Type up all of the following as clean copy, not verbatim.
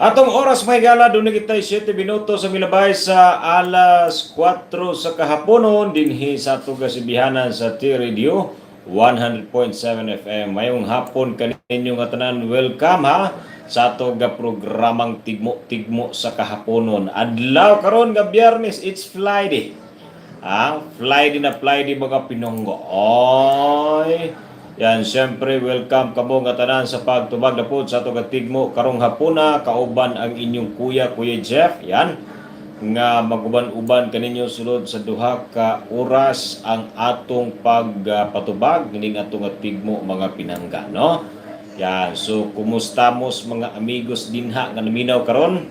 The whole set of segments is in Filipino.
Atong oras may gala doon kita 7 minuto sa milabay sa alas 4 sa kahaponon dinhi sa ato kasibihanan sa T-Radio 100.7 FM. Mayong hapon kaninyo nga tanan, welcome ha sa ato ga programang Tigmo sa kahaponon. Adlaw karon nga Biyernes, it's Friday. Friday mga Pinonggo. Oy. Yan, siyempre, welcome kamo nga tanan sa pagtubag na po sa ato Tigmo karong hapuna, kauban ang inyong Kuya Jeff. Yan, nga maguban-uban kaninyo sulod sa duha ka oras ang atong pagpatubag ning atong Tigmo mga Pinangga, no? Yan, so kumustamos mga amigos dinha nga naminaw karon?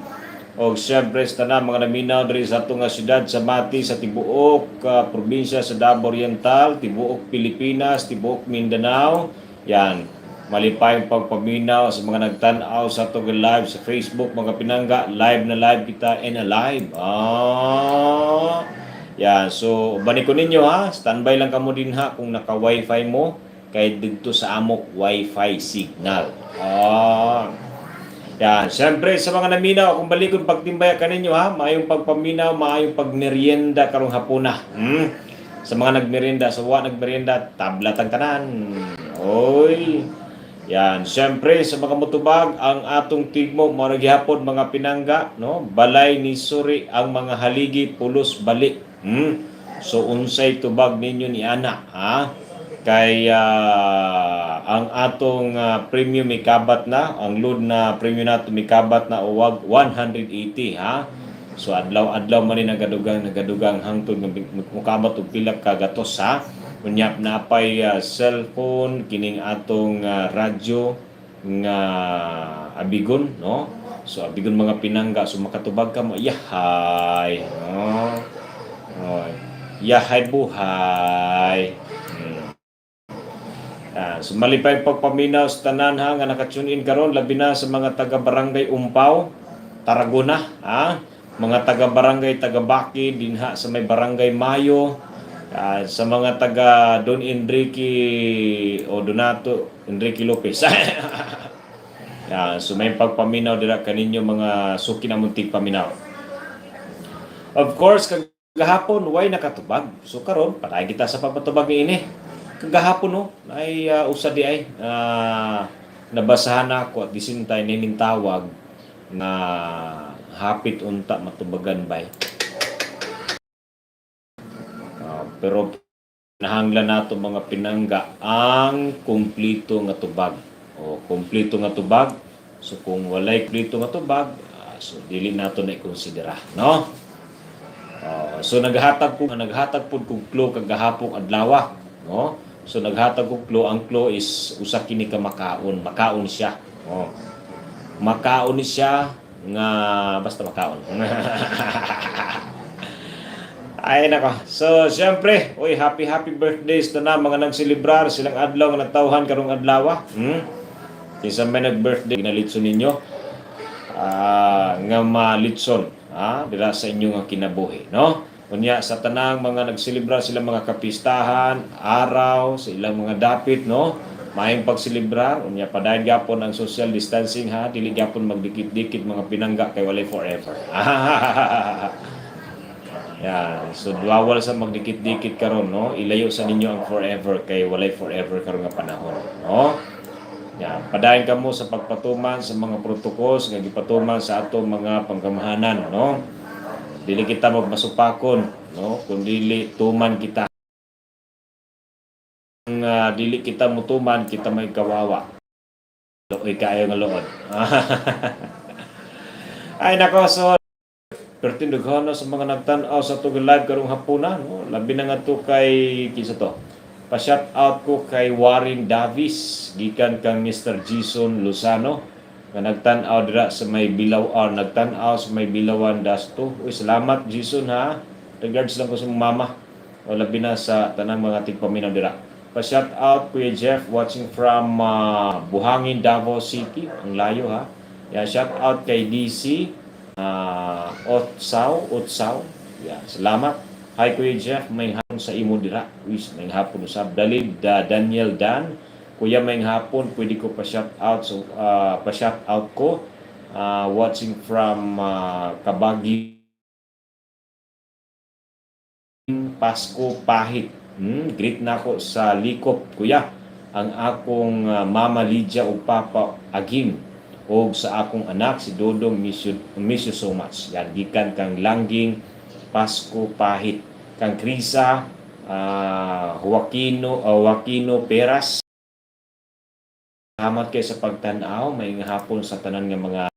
O siyempre sa tanan mga naminaw diri sa atong syudad sa Mati, sa tibuok probinsya sa Davao Oriental, tibuok Pilipinas, tibuok Mindanao. Yan, malipay pagpaminaw sa mga nagtan-aw sa atong live sa Facebook mga Pinangga. Live na live kita and alive. Yan, so bani ko ninyo ha, standby lang kamo din ha kung naka wifi mo kay dito sa amok wifi signal. Yan, siyempre sa mga naminaw, kung balikod pagtimbaya kaninyo ha, maayong pagpaminaw, maayong pagmerienda karong hapuna. Sa mga nagmerienda, sa nagmerienda, tablat ang tanan. Oy. Yan, siyempre sa mga mutubag, ang atong Tigmo, mga naghihapon mga Pinangga, no? Balay ni Suri ang mga haligi, pulos balik. So unsay tubag ninyo ni ana, ha? Kaya ang atong premium mikabat na, ang load na premium nato mikabat na uwag 180 ha. So adlaw man ni nagadugang hangtod mukabat og pila ka gatos ha. Unyap na pay cellphone kining atong radyo nga abigon, no? So abigon mga Pinangga, so makatubag ka mo yahay, no? Yahay buhay. So malipay pagpaminaw sa tanan ha nga naka-tune in karon, labi na sa mga taga Barangay Umpaw, Tarragona ha, mga taga Barangay Tagabaki dinha sa may Barangay Mayo, sa mga taga Don Enrique o Donato Enrique Lopez. So may pagpaminaw dira kaninyo mga suki na muntik paminaw. Of course kagahapon way nakatubag, so karon patay kita sa pagpatubag niini. Kagahapon no, ay usa di ay nabasahan ako at disintay ning tawag na hapit unta matubagan bay. Pero nahanglan nato mga Pinangga ang kumplito nga tubag. O kumplito nga tubag. So kung walay kumplito nga tubag, so dili nato na i-konsidera, no? So naghatag pud kog clue kagahapon adlaw, no? So naghatag og clue, ang clue is usa kini ka makaon siya. Makaon siya nga basta makaon. Ay nako. So syempre, happy birthdays na mga nagselebrar silang adlaw nga natawhan karong adlaw. Kinsa may nag-birthday ginalitson ninyo nga malitson dira sa inyong kinabuhi, no? Unya sa tanang mga nagselebrar sila mga kapistahan, araw, sa ilang mga dapit, no? Maayong pagselebrar, unya padayon gyapon ang social distancing ha, dili gyapon magdikit-dikit mga Pinangga kay walay forever. Yan, so bawal sa magdikit-dikit karon, no? Ilayo sa ninyo ang forever kay walay forever karon nga panahon, no? Ya, padayon kamo sa pagpatuman sa mga protokols nga gipatuman sa ato mga pangkamahanan, no? Dili kita magmasupakon, no? Kung dili tuman kita. Kung dili kita mutuman, kita may kawawa. Luoy kayo nga luod. Ay nako, so pertindughan sa mga nagtan-aw sa tug live karong hapuna, no? Labi na nga to kay kinsa to. Pa-shout out ko kay Warren Davis gikan kang Mr. Jason Lozano nga nagtan-aw dira sa may Bilaw, nagtan-aw sa may Bilawan Dasto. Uy, salamat Jason ha. Regards lang ko sa mama. O labi na sa tanang mga tigpaminaw dira. Pa-shout out Kuya Jeff watching from Buhangin, Davao City. Ang layo ha. Yeah, shout out kay DC Otsaw. Yeah, salamat. Hi Kuya Jeff, may hapon sa imo dira. Wis may hapon usab. Dalid Daniel Dan. Kuya may hapon, pwede ko pa-shout out. So pa-shout out ko watching from Kabagi Pasko Pahit. Greet na ako sa Likop, kuya. Ang akong Mama Lydia o Papa Agim o sa akong anak si Dodong, miss you so much. Yan, gikan kang Langging Pasko Pahit. Kang Krisa Joaquino Peras. Salamat kayo sa pagtanaw. May hapon sa tanan nga mga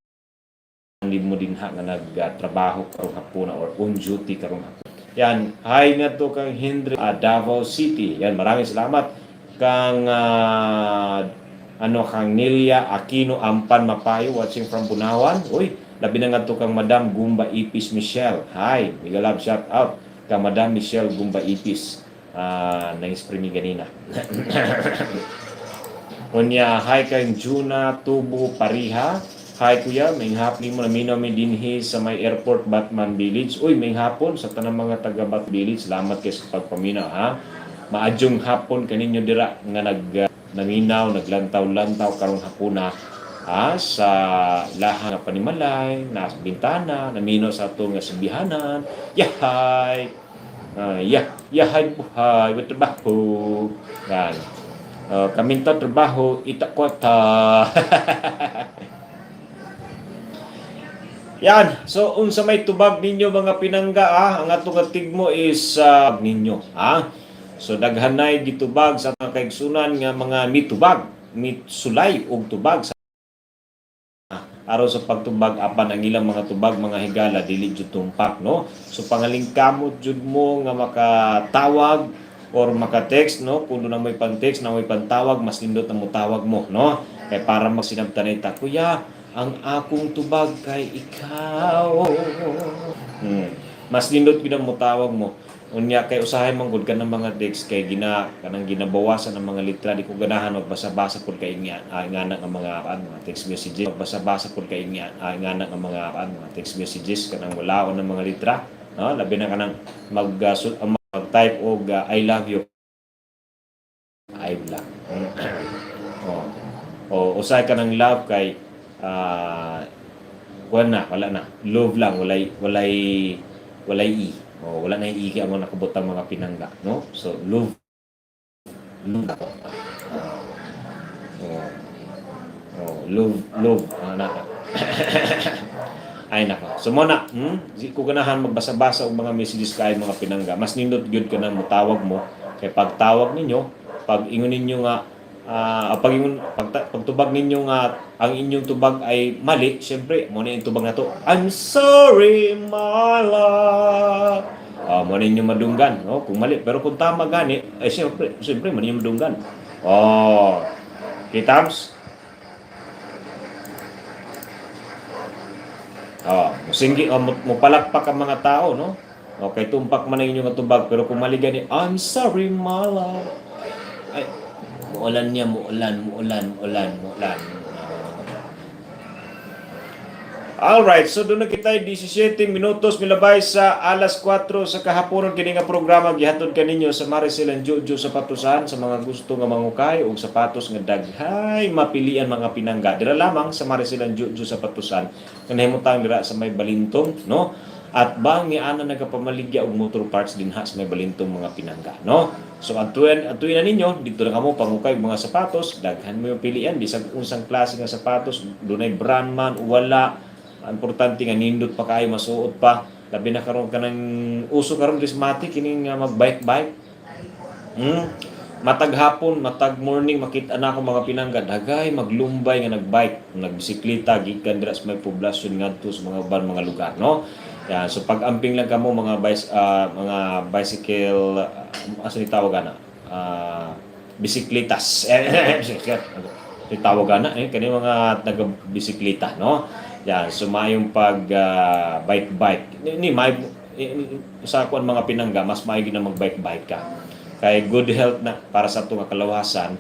hindi mo din nga nagtrabaho karong hapon or on duty karong hapon. Yan, hi nga to kang Henry Davao City. Yan, maraming salamat kang kang Nelia Aquino Ampan Mapayo watching from Bunawan. Uy, labi na nga to kang Madam Gumba Ipis Michelle. Hi, mega love shout out kang Madam Michelle Gumba Ipis na-spring ganina. Unya, hi kang Juna Tubo Pariha. Hi kuya, may hapon mo na minaw may dinhi sa may airport Batman Village. Uy, may hapon sa tanang mga taga Bat Village. Salamat kayo sa pagpaminaw ha. Maadyong hapon kaninyo dira nga naminaw, naglantaw-lantaw karong hapuna sa laha nga panimalay, na bintana, naminaw sa ato nga simbihanan. Yahay! Yahay buhay, trabaho. Yan. Kaminta trabaho, itakwata. Yan. So, unsa may tubag ninyo mga pinangga, ang atong tigmo is ninyo. So, daghanay gitubag sa mga kaigsunan nga mga mitubag, mitsulay og tubag sa araw sa pagtubag apan ang ilang mga tubag mga higala dili jud tumpak, no? So, pangalingkamot jud mo nga makatawag or maka-text, no? Kung na may pan-text, na may pantawag, mas lindot na mo tawag mo, no? Kay para magsinabtanay ta, kuya, ang akong tubag kay ikaw. Mas lindot gid mo tawag mo. Unya kay usahay man gud kanang mga text kay kanang ginabawasan ng mga litra di ko ganahan magbasa-basa pud kay ingana nga mga text messages. Magbasa-basa pud kay ingana nga mga text messages kanang walaon ng mga litra, no? Labi na kanang mag-type og I love you. I love. Usahay kanang love kay wala na love lang walay i wala na i ang nakabutang mga pinangga, no? So love ako love ay nako so muna di ko ganahan magbasa-basa og mga messages kay mga pinangga, mas nindot gyud ka nang mutawag mo kay pagtawag ninyo pag ingon ninyo nga pagtubag ninyo nga ang inyong tubag ay mali, syempre mo na yung tubag na to, I'm sorry my love, mo na inyong madunggan, no? Kung mali, pero kung tama gani ay syempre mo na inyong madunggan. Kitams musinggi mo palakpak ang mga tao, no? Okay, tumpak man ang inyong tubag, pero kung mali gani, I'm sorry my love, ay muulan. Alright, so doon na kita 17 minutos milabay sa alas 4 sa kahaponon kini nga programa gihatod kaninyo sa Maricel and Jojo Sapatusan sa mga gusto nga mangukay og sapatos nga daghay mapilian mga pinangga. Dira lamang sa Maricel and Jojo Sapatusan. Kanahimutang dira sa may Balintong, no? At bang ni ana nagapamaligya og motor parts dinha sa may Balintong mga pinangga, no? So atuin na ninyo dito na kamo pangukay mga sapatos, daghan mo yung pilian bisag unsang klase nga sapatos, dunay brand man o wala. Ang importante nga nindot pa kayo masuot pa. Labi na karon kanang uso karon prismatic kining mag-bike-bike. Matag hapon, matag morning makita na ako mga pinangga dagay maglumbay nga nagbike, nagbisikleta gikan dira sa may poblasyon ngadto sa mga uban mga lugar, no? Yan, so pag-amping lang kamo mga mga bicycle asa ni tawag ana? Bisikletas. Ni tawag ana kani mga taga-bisikleta, no? Yan, so mayong pag bike ni may sa kuan mga pinangga mas maayong na mag-bike ka kay good health na para sa atong kalawasan.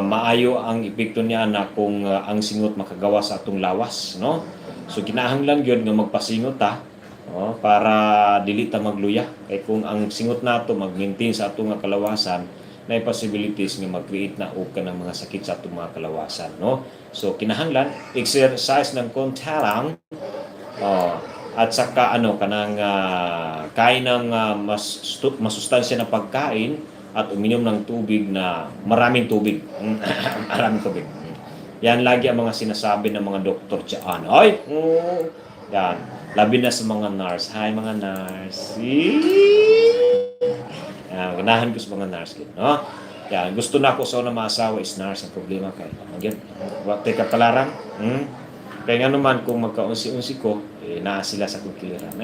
Maayo ang epekto niya na kung ang singot makagawa sa atong lawas, no? So kinahanglan gyud nga magpasingot ta, no? Para dili ta magluya kay kung ang singot nato mag-maintain sa atong kalawasan na possibilities nga mag-create na og kanang mga sakit sa atong mga kalawasan, no? So kinahanglan exercise ng konta lang, at saka kanang kain ng masustansya na pagkain at uminom ng tubig na maraming tubig. Maraming tubig. Yan lagi ang mga sinasabi ng mga doktor diyan. Ay, yan. Labi na sa mga nurse. Hi mga nurse. Yan, ganahan ko sa mga nurse, no? Yan, gusto na ako sa una maasawa is nurse. Ang problema kay again, wate ka talarang. Kaya nga naman kung magkaunsi-unsi ko, naa sila sa kukiran.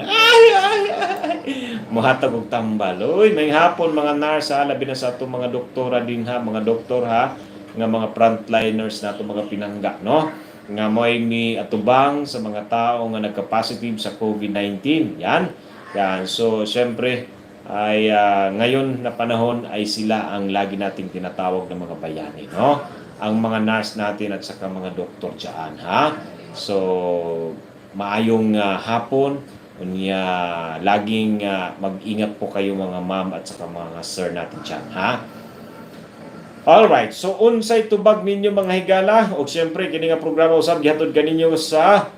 Muhatag og tambal. Uy, may hapon mga nurse ha, labi na sa ato mga doktora din ha, mga doktor ha, nga mga frontliners na ato mga pinangga, no? Nga mo'y ni atubang sa mga tao nga nagka-positive sa COVID-19. Yan. So, syempre, ay ngayon na panahon ay sila ang lagi nating tinatawag ng mga bayani, no? Ang mga nurse natin at saka mga doktor dyan, ha? So, maayong hapon, unya laging mag-ingat po kayo mga ma'am at saka mga sir natin dyan, ha? Alright, so unsay tubag ninyo mga higala, o siyempre kini nga programa usab gihatod kaninyo sa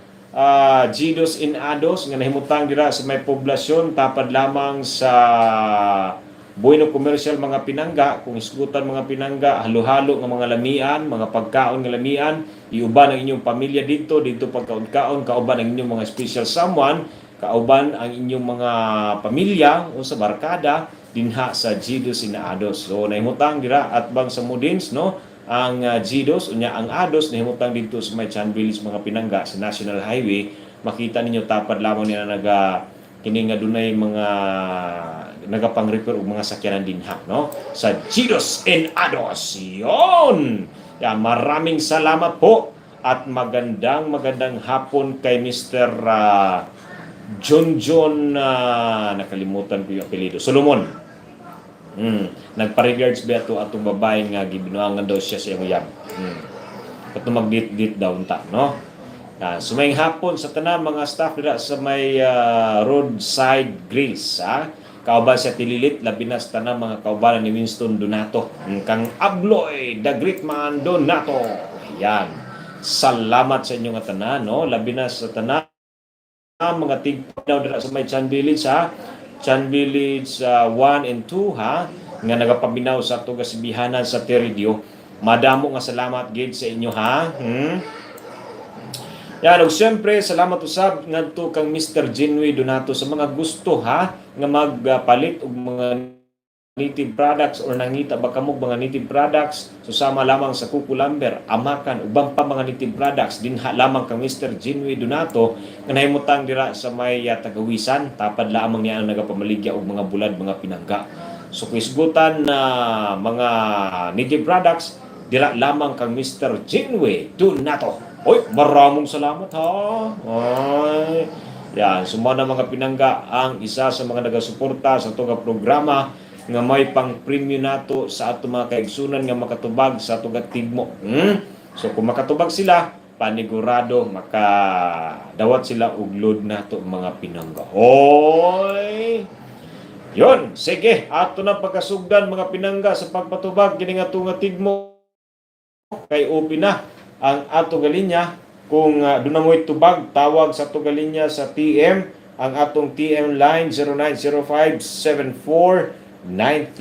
Gidos in Ados nga nahimutang dira sa may poblasyon tapad lamang sa Bueno Commercial mga pinangga. Kung isgutan mga pinangga, halo-halo nga mga lamian, mga pagkaon nga lamian, iuban ang inyong pamilya dito pagkaon-kaon, kauban ang inyong mga special someone, kauban ang inyong mga pamilya o sa barkada dinha sa Gidos in Ados. So nahimutang dira at bang sa Mudins, no? Ang Gidos unya ang Ados nahimutang dito sa may Chan Village mga pinangga sa National Highway. Makita ninyo tapad lamang nila kini nga dunay mga nagapang-repair og mga sakyanan dinha, no? Sa Gidos in Ados. Yon. Yan, maraming salamat po at magandang hapon kay Mr. John nakalimutan ko yung apelyido. Solomon. Nagpa-regards ba ito atong babae nga gibinuangan daw siya sa iyang uyab. Katong mag-dit daw unta, no? Sumayng hapon sa tanan mga staff dira sa may roadside grills, ha? Kauban sa Tililit, labi na sa tanan mga kaubanan ni Winston Donato. Kang Abloy, the great man Donato. Yan. Salamat sa inyong tanan, no? Labi na sa tanan mga tigpaw dira sa may Chan Village, ha? Chan Village 1 and 2, ha? Nga nagapabinaw sa ato kasibihanan sa Teridio. Madamo nga salamat gid sa inyo, ha? Yan, og siyempre, salamat usab ngadto kang Mr. Jinwy Donato sa mga gusto, ha? Nga magpalit og mga native products or nangita ba kamog mga native products, susama lamang sa Kuku Lumber, Amakan, ubang pa mga native products, dinha lamang kang Mr. Jinwy Donato nga nahimutang dira sa may Tagawisan, tapad lamang niya ang nagapamaligya og mga bulad, mga pinangga. So kuisgutan na mga native products, dira lamang kang Mr. Jinwy Donato. Oy, maraming salamat, ha. Ay. Yan, sumana mga pinangga ang isa sa mga nagasuporta sa itong programa nga may pang premium nato sa ato mga kaigsunan nga makatubag sa itong tigmo. So kung makatubag sila, panigurado makadawat sila og load nato mga pinangga. Oy. Yon, sige, ato na pagkasugdan mga pinangga sa pagpatubag kini nga tunga tigmo kay open na ang ato galinya. Kung doon na mo'y tubag, tawag sa ato galinya sa TM. Ang atong TM line 0905-7493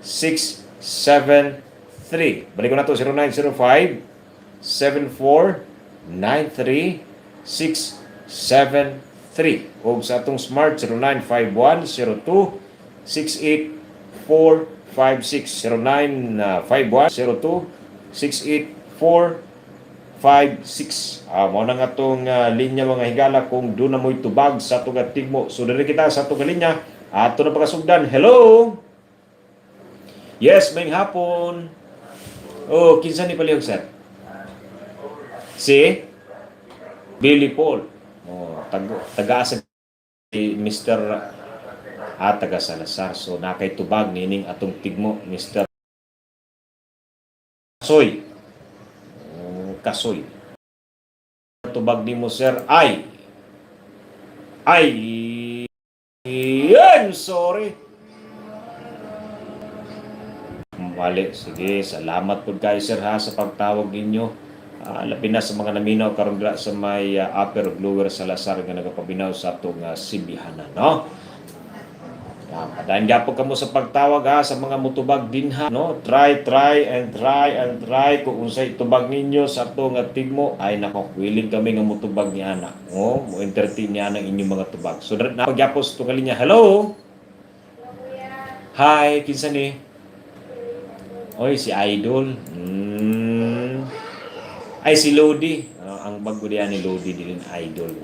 0905-7493. Balik ko na to, 0905-7493-673. O sa atong smart, 0951-02-68456. 0951-02-68456. Mao na nga itong linya mga higala kung doon na mo'y tubag sa tugat tigmo. So, dali kita sa tugat linya. Ato na pagkasugdan. Hello! Yes, may hapon. Oh, kinsa ni palihog, sir? Si Billy Paul. Oh, taga-asa si Mr. Taga Salazar. So, nakay tubag nining atong tigmo, Mr. Kasoy. Kasoy. Tubag ni mo, sir, ay, yan, sorry. Mali, sige, salamat po guys, sir, ha, sa pagtawag ninyo. Labi na sa mga naminaw karon sa may upper blower Salazar nga nagapabinaw sa atong Sibihanan, no? Dahil po kamo sa pagtawag, ha, sa mga mutubag din, ha, no? Try kung unsay tubag ninyo sa atong tigmo. Ay nako, willing kami nga mutubag ni ana. Oh, mo entertain niya ang inyong mga tubag. So na pagyapos to kalinya. Hello. Hi, kinsa ni? Oy, si Idol. Ay, si Lodi. Ang bago diyan ni Lodi din Idol.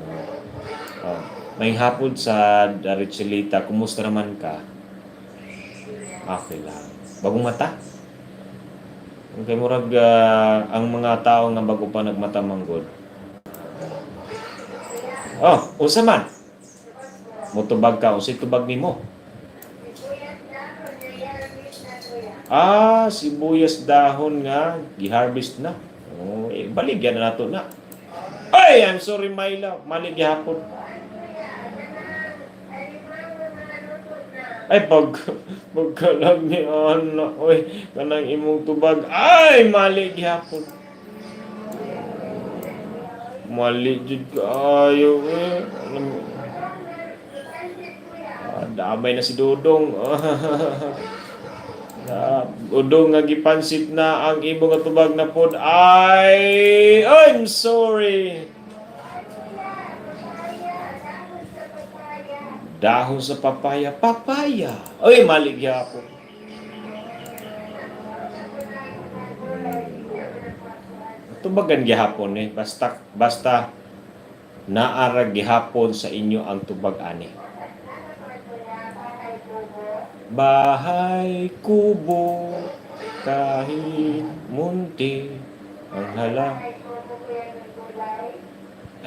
May hapon sa Darichelita. Kumusta naman ka? Okay lang. Bagong mata? Okay, murag ang mga tao nga bago pa nagmata manggod. Oh, usa man. Mutubag ka. Usay tubag nimo. Sibuyas dahon nga, giharvest na. Oh, baligyan na nato na. Ay, I'm sorry, my love. Mali gihapon. Ay, pagkalag ni Ana. Oy, kanang imong tubag. Ay, mali gihapon. Mali jud kaayo eh. Damay na si Dudong. Udong nga gipansit na ang imo nga tubag na pod. Ay, I'm sorry. Dahon sa papaya. Oy, mali gyapon. Tubagan gihapon eh. Basta naara gihapon sa inyo ang tubag ani. Bahay kubo kahit munti ang hala.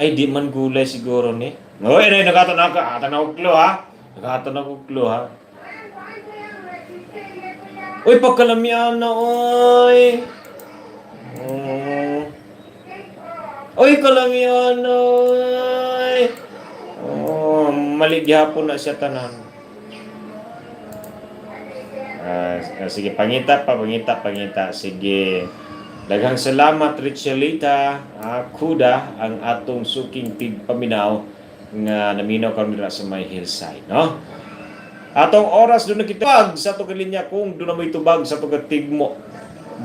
Ay, di man gulay siguro ni. Oy, nakatanak ka. Tanaw klo ha. Nakatanak klo ha. Uy, pagkalamian na, oy. Oy, kalamian na, oy. Mali gihapon na siya tanan. Sige, pangita. Sige. Daghang salamat, Richelita. Kuda ang atong suking tigpaminaw nga naminaw karon dira sa may hillside, no? Atong oras doon na kita sa atong linya kung doon na may tubag sa atong tigmo.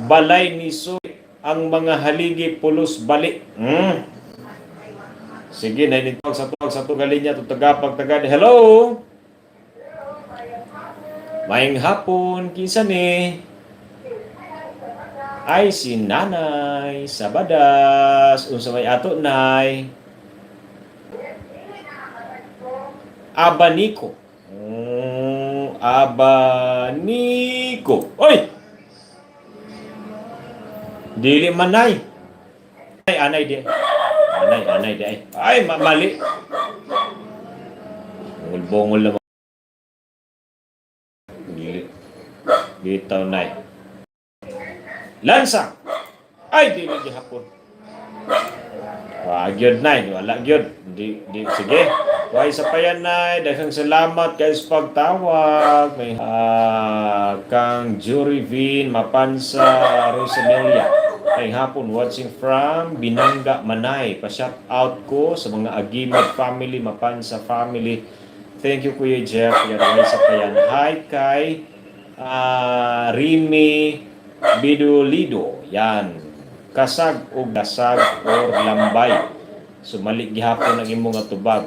Balay ni Soy ang mga haligi pulos bali. Sige, nainitawag sa atong linya tagad. Hello. Maayong hapon, kinsa ni? Ay, si Nanay Sabadas. Unsa may ato, Nay? Abaniko. Abaniko. Oy! Dili man, Nay. Anay di. Anay di. Ay, mali. Bungol naman. Bitaw, Nay. Lansa! Ay, di gihapon. Gyud, Nay. Wala gyud. Sige. Why sa payan, Nay. Daghang salamat kayo sa pagtawag. May kang Jury Vin, Mapansa, Rosamelia. Ay hapon, watching from Binanga, Manay. Pa-shout out ko sa mga Agimad family, Mapansa family. Thank you, Kuya Jeff. Yan sa payan. Hi, kay Rimi Bidolido. Yan. Kasag o gasag or lambay. Sumali gihapon ang imong nga tubag.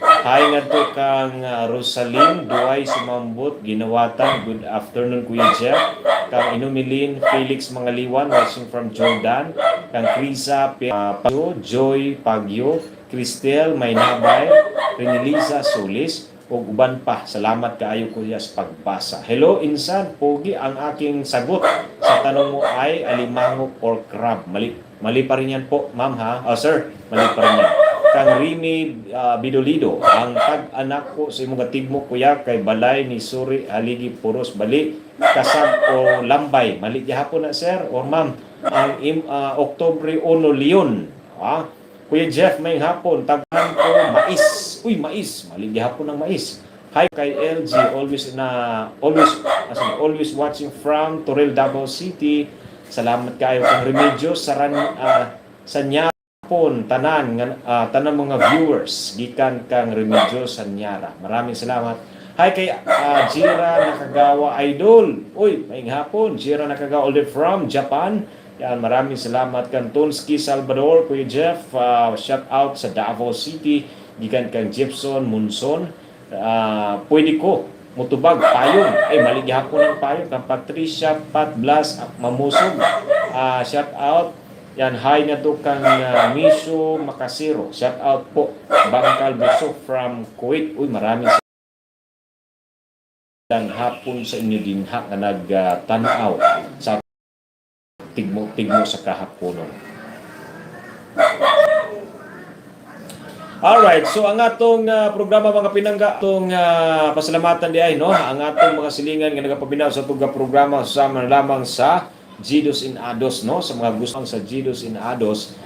Hi ngadto kang Rosaline Duay Sumambot Ginawatan. Good afternoon Kuya Jeff. Kang Inumilin Felix Mangaliwan watching from Jordan. Kang Krisa Pagyo, Joy Pagyo, Cristel Maynabay, Renelisa Solis ug uban pa. Salamat kaayo kuya sa pagbasa. Hello insan, pogi ang aking sagot sa tanong mo ay alimango or crab. Mali pa rin yan po, ma'am ha? Sir, mali pa rin yan. Kang Rimi Bidolido, ang tag-anak ko sa imong tigmo kuya kay balay ni Suri Haligi Puros Bali, kasag o lambay. Mali gihapon na sir or ma'am. Ang Oktubre 1 Leon. Ha? Kuya Jeff, may hapon, taghan ko mais. Uy, mais. Mali gihapon ng mais. Hi kay LG, always watching from Toril, Davao City. Salamat kayo kang Remedyo Sanyapon tanan mga viewers gikan kang Remedyo Sanyara. Maraming salamat. Hi kay Jira Nakagawa Idol. Uy, maing hapon. Jira Nakagawa all from Japan. Yan, maraming salamat kang Tonski Salvador, Kuya Jeff. Shout out sa Davao City gikan kang Jepson Munson. Pwede ko mutubag payong mali gihapon ng payong kang Patricia Pat Blas Mamusog. Shout out yan, hi na to kang Miso Makasiro. Shout out po Bangkal Busok from Kuwait. Uy, maraming hapon sa inyo din ha na nagtanaw sa tigmo sa kahaponon. Alright, so ang atong programa mga pinangga, atong pasalamatan di ay, no? Ang atong mga silingan nga nagapabinaw sa itong programa sama lamang sa Gidos in Ados, no? Sa mga gustong sa Gidos in Ados,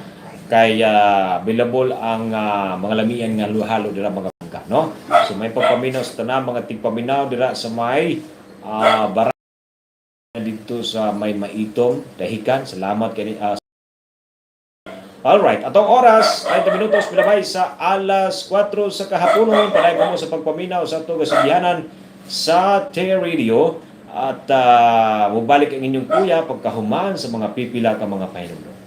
kay available ang mga lamian nga halo dira mga pinangga, no? So may pagpaminaw sa tanang mga tigpaminaw dira sa may barang dito sa may Maitom, Dahican. Salamat kay Alright, atong oras, 30 minutos pinabay sa alas 4 sa kahaponon. Panay ko mo sa pagpaminaw sa itong kasibihanan sa T-Radio. At mubalik ang inyong kuya pagkahuman sa mga pipila ka mga pahinulo.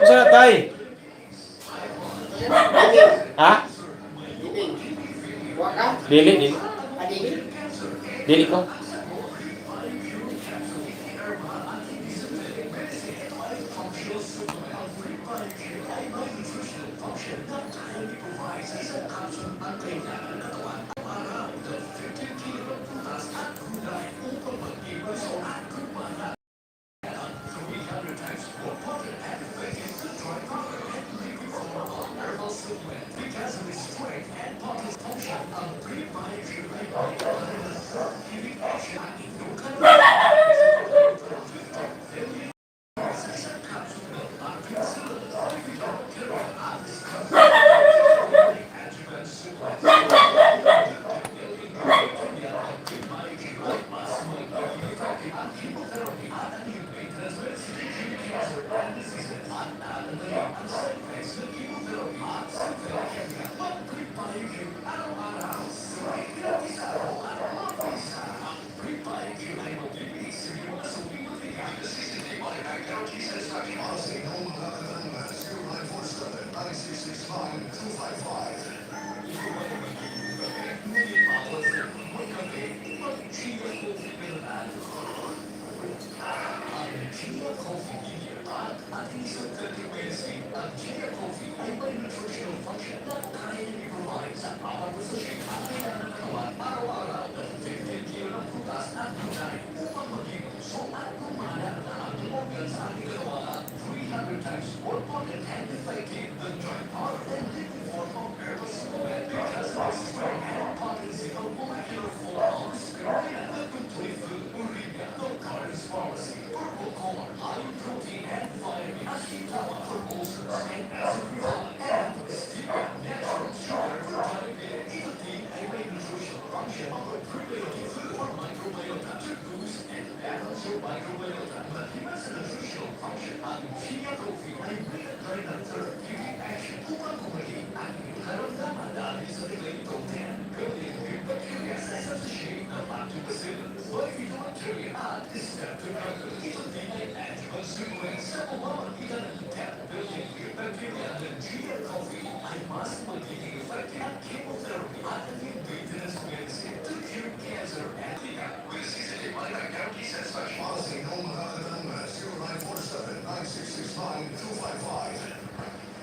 Saan tayo? Ha? Dili. Dili ko.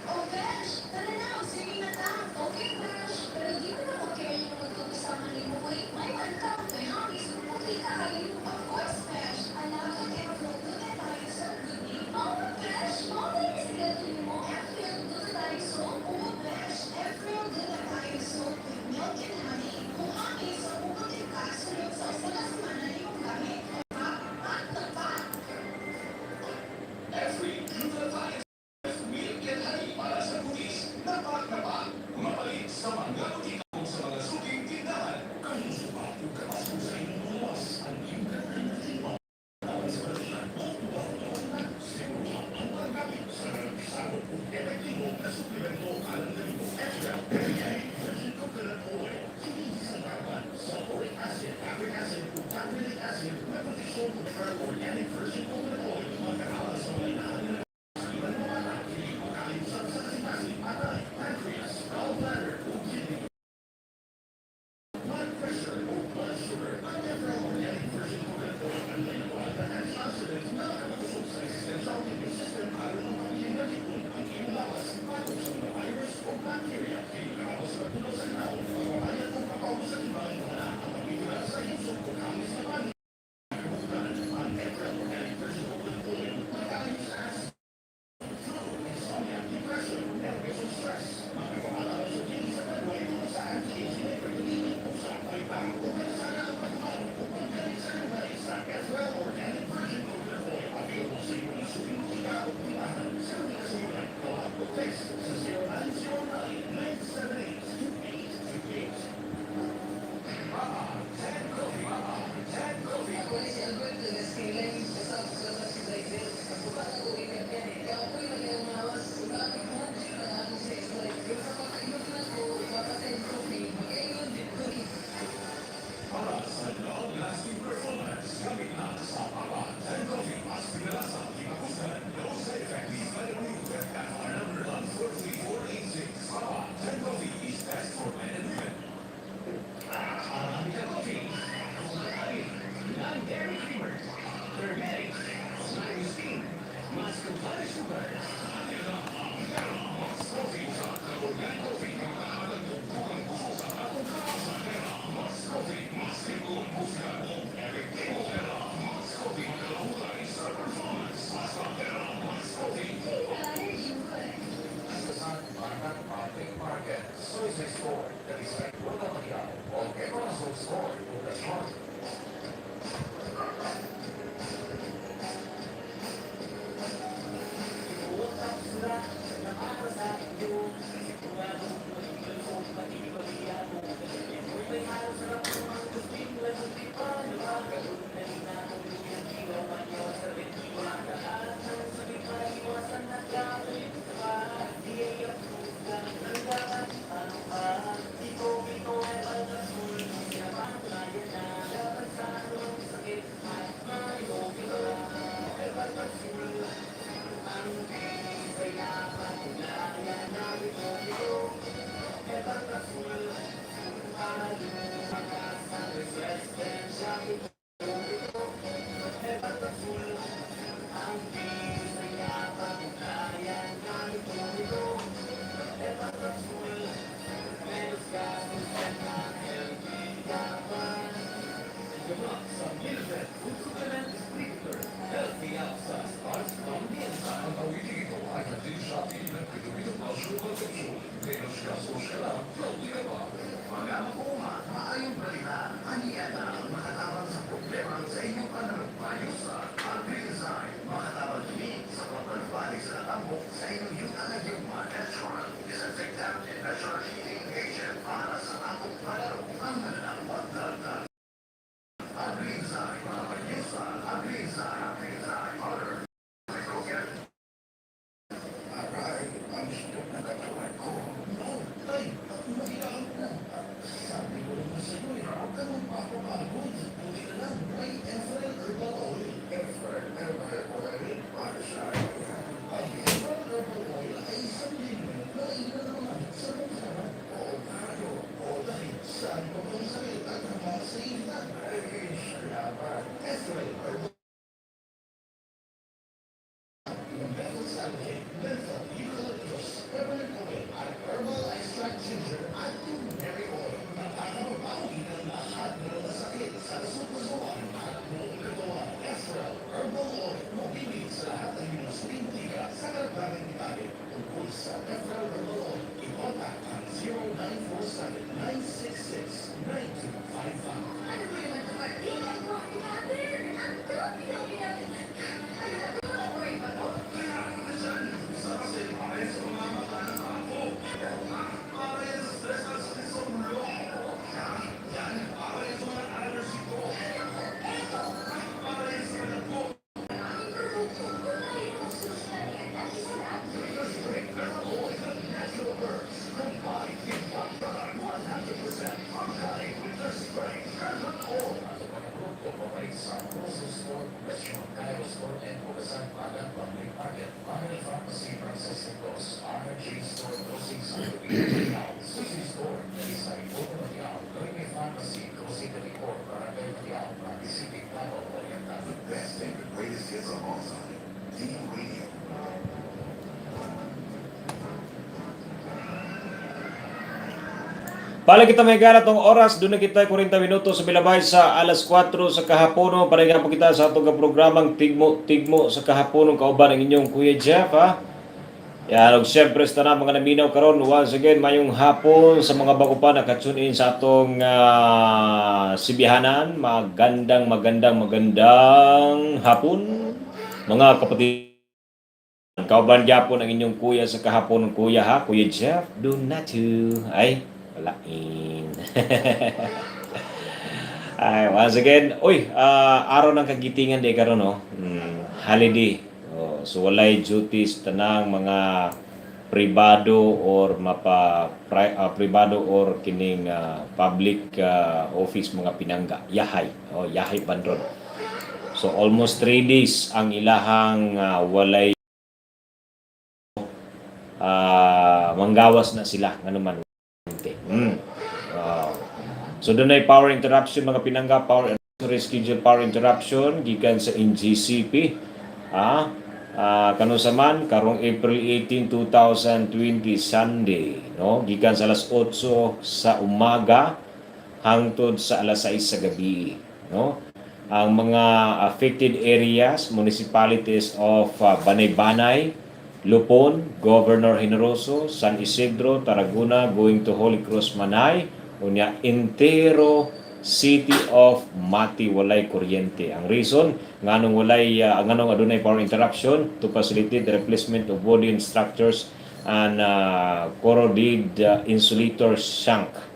Oh, Besh! Tara na, sige na ta. Okay, Besh. Pero di ko na mag-care yung magtutusahan ni Boy. May welcome, may hobbies, puti ka kayo. Of course, Besh. Alam ko kayo magluto tayo sa good day. Oh, Besh! Okay, sila tuloy mo. Every good tayo so. Oh, Besh! Every good tayo so. Milk and honey. Kung honey, so puputi ka. Sunod sa usalas man na yung gamit. Pat na pat. Ano ba naman ito, Martin? Ang dami natin! Ang dami natin! Ano ba worry ba to? Ang produkto, kulay ng susunod yan. At isa lang, Pala kita may gala tong oras, doon na kita 40 minutos sa bilabay sa alas 4 sa kahapono. Pareha po kita sa atong programang Tigmo sa kahapono. Kauban ang inyong Kuya Jeff, ha? Yan, og syempre sa tanang mga naminaw karon once again, mayong hapon sa mga bago pa nakatune in sa atong sibihanan. Magandang hapon, mga kapatid. Kauban gyapon ang inyong kuya sa kahapon, kuya, ha? Kuya Jeff, do not to. Ay, walain. Ay, once again, araw ng kagitingan di karon, no? Holiday. So walay duties tanang mga pribado or pribado or kining public office mga pinangga. Yahay bandron. So almost 3 days ang ilahang walay manggawas na sila nganuman. So doon ay power interruption mga pinangga, reschedule power interruption gikan sa NGCP. Kanusaman karong April 18, 2020 Sunday, no? Gikan sa alas 8 sa umaga hangtod sa alas 6 sa gabi, no? Ang mga affected areas, municipalities of Banay-Banay, Lupon, Governor Generoso, San Isidro, Tarragona, going to Holy Cross Manay, unya entero City of Mati walay kuryente. Ang reason nganong walay nganong adunay power interruption to facilitate the replacement of wooden structures and corroded insulator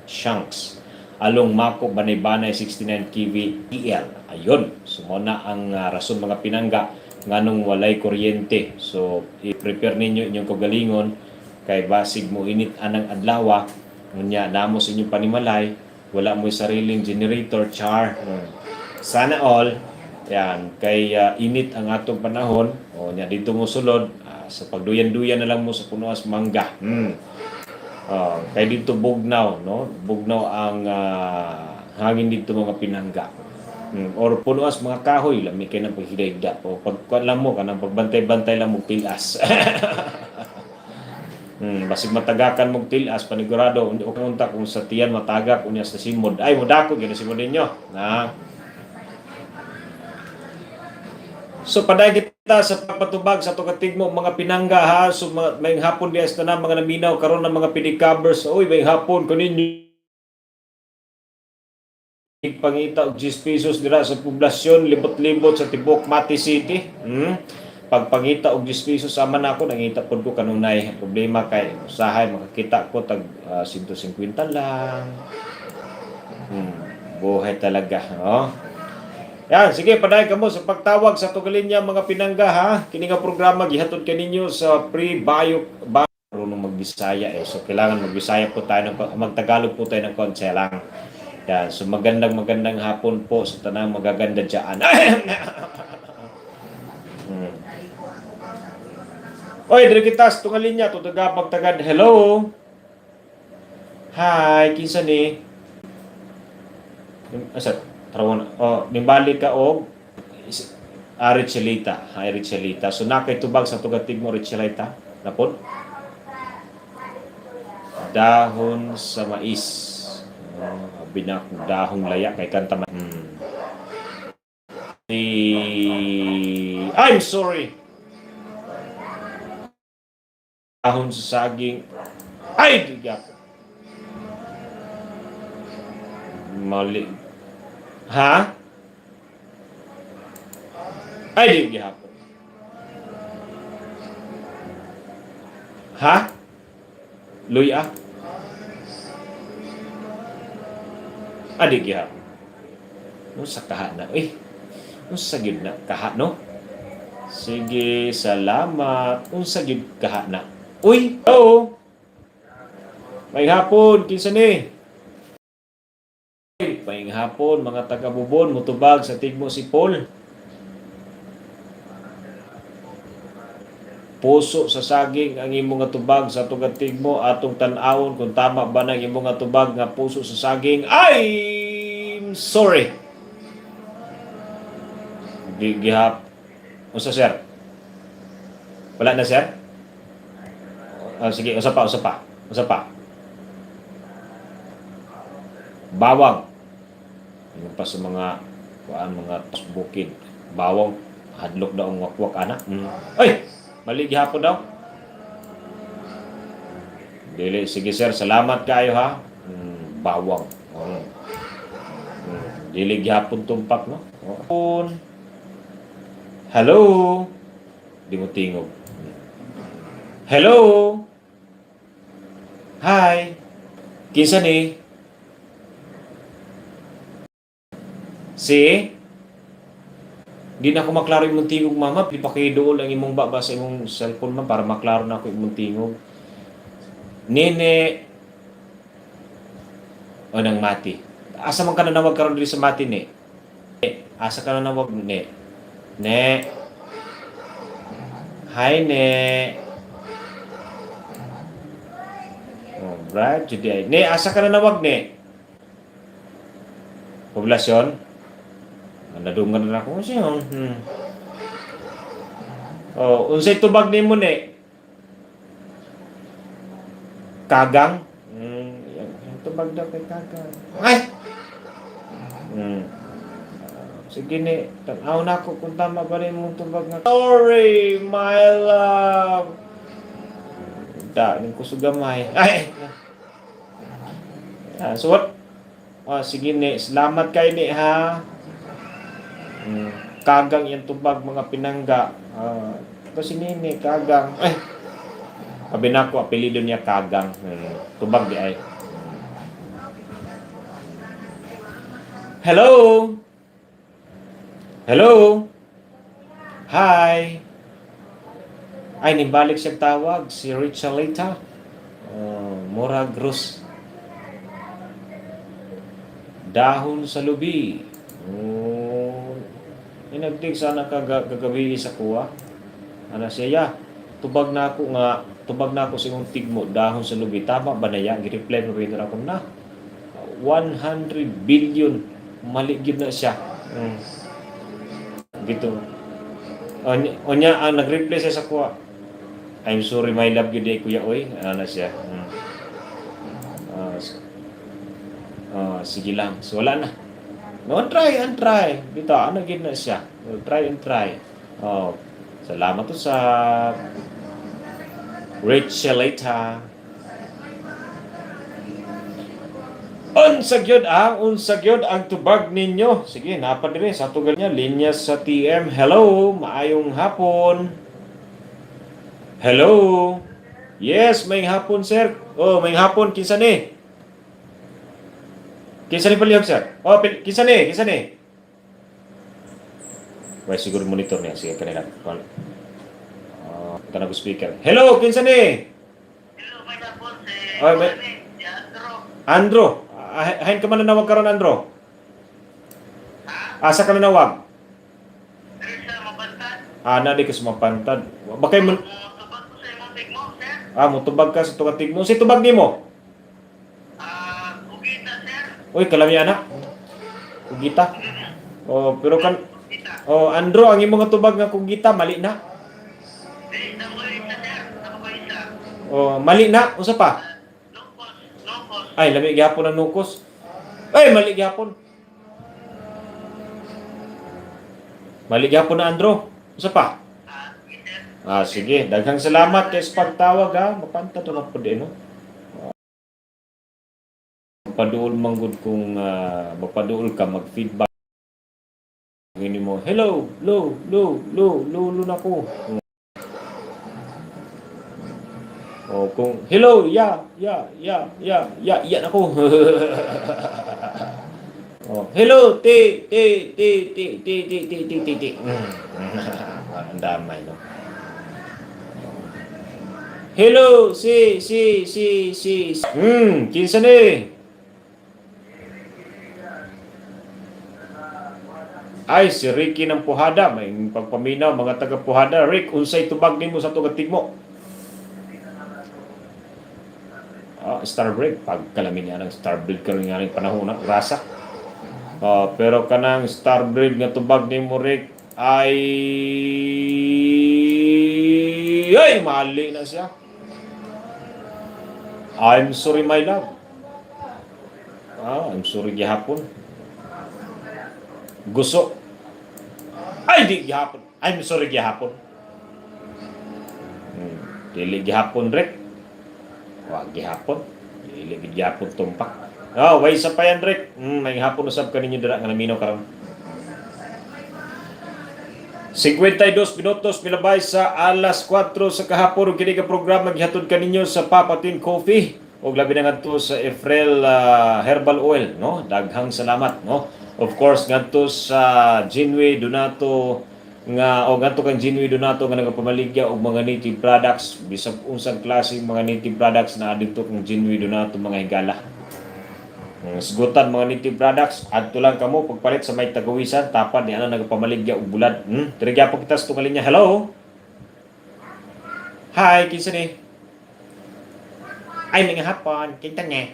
shanks along Mako Banay-Banay 69 kV EL. Ayun, sumuna ang rason mga pinangga nganong walay kuryente. So i-prepare ninyo inyong kagalingon kay basig mo init anang adlaw unya namo sa inyong panimalay. Wala mo'y sariling generator, char. Sana all, yan, kay init ang atong panahon, nya dito mo sulod, sa pagduyan-duyan na lang mo sa punuas mangga. Kay dito bugnaw, no? Bugnaw ang hangin dito mga pinangga. Or punuas mga kahoy, lami kayo ng paghidayda. O pagkuan lang mo, kanang pagbantay-bantay lang mo pilas. Basig matagakan mong tilas panigurado undi o kunta kung sa tiyan matagak unya sa simod ay modako gina simod ninyo na. So paday kita sa pagpatubag sa tukatigmo mga pinangga, ha. So may hapon diya sa tanan mga naminaw karon ng mga pedicabers. Oy, may hapon kuninyo pangita og 10 pesos dira sa poblasyon libot-libot sa tibok Mati City. Pagpangita og 10 pesos sama na ako, nangita pod ko kanunay problema kay usahay makakita ko tag 150 lang. Buhay talaga, no? Yan, sige, paday kamo sa pagtawag sa tugalinya mga pinangga, ha. Kini nga programa gihatod kaninyo sa pre-bio mag-Bisaya eh. So kailangan mag-Bisaya po tayo mag-Tagalog po tayo ng konse lang. Yan. So magandang hapon po sa tanang magaganda diyan. Hmm. Oy, diri kita sa tunga linya tutaga pagtagad. Hello. Hi, kinsa ni? Asa trawon. Oh, nimbalik ka og Richelita. Hi Richelita. So nakay tubag sa tugatig mo Richelita. Napod? Dahon sa mais. Binak dahong laya kay kanta man. I'm sorry. Dahon sa saging. Ay, diga. Mali. Ha? Ay, diga. Ha? Luya? Adik ya. No sa kaha na. Unsa gid na kaha no? Sige, salamat. Unsa gid kaha na. Uy, hello. May hapon kinsa ni? May hapon mga taga-Bubon mutubag sa tigmo si Paul. Puso sa saging ang imong atubag sa tugatig mo atong tan-awon kung tama ba nang imong atubag nga puso sa saging. I'm sorry. Gihap. Usa sir? Wala na sir? Sige, usa pa. Bawang. Yung pa sa mga bukid. Bawang hadlok daw ang wakwak ana. Ay! Mali gihapon daw. Dili, sige sir, salamat kayo ha. Bawang. Dili gihapon tumpak no. Hello. Di mo tingog. Hello. Hi. Kinsa ni? Si? Di na ako maklaro imong tingog mama, pipakidool ang imong baba sa imong cellphone man para maklaro na ako imong tingog. Nene o nang mati. Asa man ka na nawag karon diri sa mati ni? Asa ka na nawag ni? Ne. Hi ne. Oh, right, jadi ne asa ka na nawag ni? Poblasyon? Nadungan na ako siya. Oh, unsay tubag nimo ni? Kagang? Yung tubag daw kay kagang. Ay! Sige ni, tanaw na ako kung tama ba rin mong tubag nga. Sorry, my love. Ning ko sugamay. Ay! So what? Sige ni, salamat kay ni ha. Kagang yung tubag mga pinangga. Ito si Nini, Kagang. Ay! Sabi na ako, apelido niya Kagang. Tubag di ay. Hello! Hello! Hi! Ay, nibalik siya tawag. Si Richelita. Mora Gross. Dahon sa lubi. Inagdig sana kagabi sa kuha. Ana siya, tubag na ako sa imong tigmo dahon sa lubi. Tama ba na ya? Gi-reply mo rin ako na. 100 billion mali gid na siya. Gito. Onya ang nag-reply siya sa kuha. I'm sorry my love gid kuya oy. Ana siya. Sige lang. So wala na. No, try. Dito, ano gid na siya. Try. Salamat to sa Richelita. Unsa gyud ang tubag ninyo. Sige, napadiri sa tugal niya linya sa TM. Hello, maayong hapon. Hello. Yes, may hapon sir. May hapon kinsa ni? Kinsa ni palihog sir? Kinsa ni? Why siguro monitor niya. Sige, kanila. Ito na speaker. Hello, kinsa ni? Hello, my Oy, may Andro. Hain ka man nanawag karon Andro. Asa ka nanawag? Di ka sumapantad. Bakay mo mutubag ka sa tugatig mo. Si tubag nimo. Uy, kalami anak. Kugita. Oh, pero kan Andro, ang imong tubag nga kugita mali na. Oh, mali na. Usa pa? Ay, lami gyapon ang nukos. Ay, mali gyapon. Mali gyapon na Andro. Usa pa? Sige. Daghang salamat kay sa pagtawag ha. Mapantad na po din, no? Magpaduol manggod kung magpaduol ka, mag-feedback. Ngini mo, hello, lo na ko. O kung hello, ya na ko. Oh, hello, ti. Ang damay, no? Hello, si. Kinsa ni? Ay, si Ricky ng Puhada. May pagpaminaw, mga taga Puhada. Rick, unsay tubag nimo sa tugatig mo? Starbreak. Pagkalamin niya ng Starbreak karon nga ning panahon na rasa. Pero kanang Starbreak nga tubag nimo Rick ay mali na siya. I'm sorry my love. I'm sorry gihapon. Gusto. Ay di gihapon. I'm sorry gihapon. Dili gihapon Rick. Wag gihapon. Dili gihapon tumpak. Way sa pa yan Rick. May hapon usab kaninyo dira nga naminaw karon. 52 minutos milabay sa alas 4 sa kahapon kini ka programa gihatod kaninyo sa Papatin Coffee ug labi na ngadto sa Efrel Herbal Oil, no? Daghang salamat, no? Of course ngadto sa Jinway Donato ngadto kang Jinway Donato nga nagapamaligya og mga native products bisag unsang klaseng mga native products na adto kang Jinway Donato mga higala. Sigutan mga native products adto lang kamo pagpalit sa may tagawisan tapad ni ana nagapamaligya og bulad. Diri gyapon kita sa tungalin niya. Hello. Hi, kinsa ni? Ay mga hapon, kinta ni.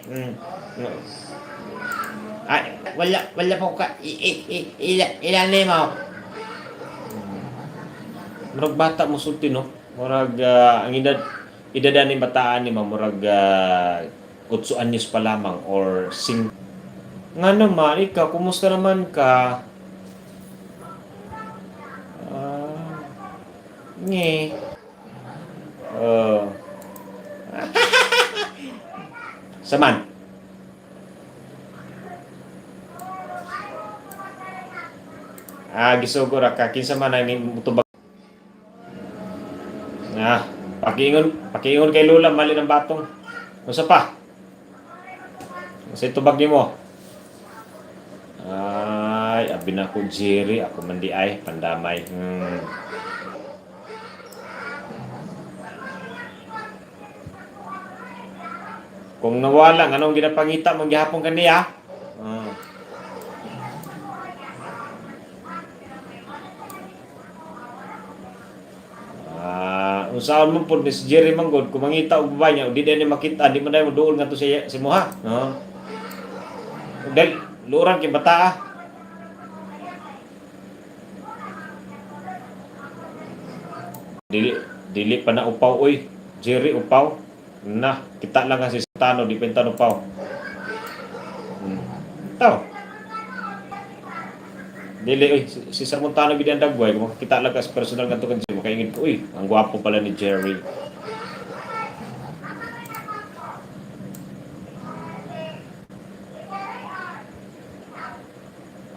Ay, wala po ka ilan ni mo. Murag bata mo sulti no. Murag ang idad ni bataan ni murag 8 anyos pa lamang or nga naman, ikaw, kumusta naman ka? Nge. Saman. Gisugod ka. Kinsa man ang mutubag. Pakiingon kay Lola, mali ng batong. Usa pa? Sa tubag nimo. Ay, abi na ko Jerry, ako man di ay pandamay. Kung nawala, anong ginapangita mong gihapon kaniya? Usaon mo po ni si Jerry Manggod, kung mangita og babae niya, di din makita, di man dahil mo doon nga to si Moha. Dahil, luran kay bata Dili pa na upaw, oy. Jerry upaw. Na, kita lang nga si Santano, di pa yung upaw. Dili, oy, si Samontano bidan dagway, kung kita lang ka sa personal nga to kan Jerry, makaingin ko, uy, ang gwapo pala ni Jerry.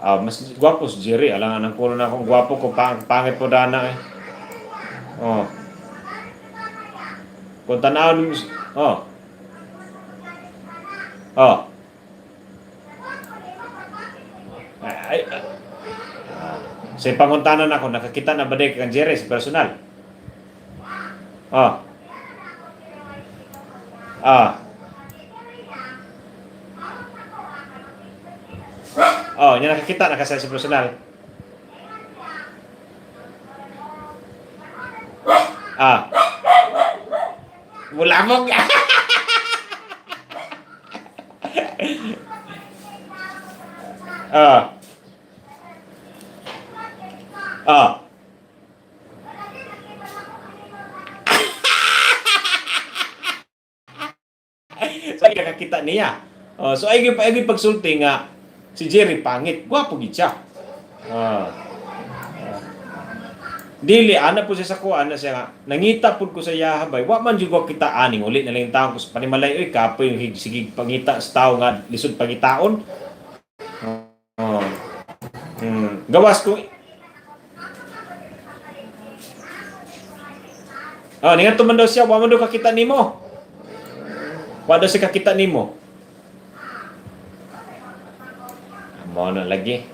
Mas gwapo si Jerry. Alangan ang kuno na akong gwapo ko. Pangit po dana eh. Kung tanawin mo. Sa panguntanan ako, nakakita na ba din kang Jerry sa personal? Oh, nya nakakita nakasay sa personal. Ah, mulamog. Ah, ah. So ay nakakita niya. Oh, so ay pagsulti nga si Jerry pangit, gwapo gid siya. Ah. Dili ana po siya sa kuan na siya nga nangita pud ko sa iya bay wa man jud ko kita aning uli na lang taon ko sa panimalay oy kapoy yung sige pangita sa tao nga lisod pagitaon. Oh. Gawas ko. Oh, ningat man daw siya wa man daw kakita nimo. Wa daw siya kakita nimo. Mo na lagi.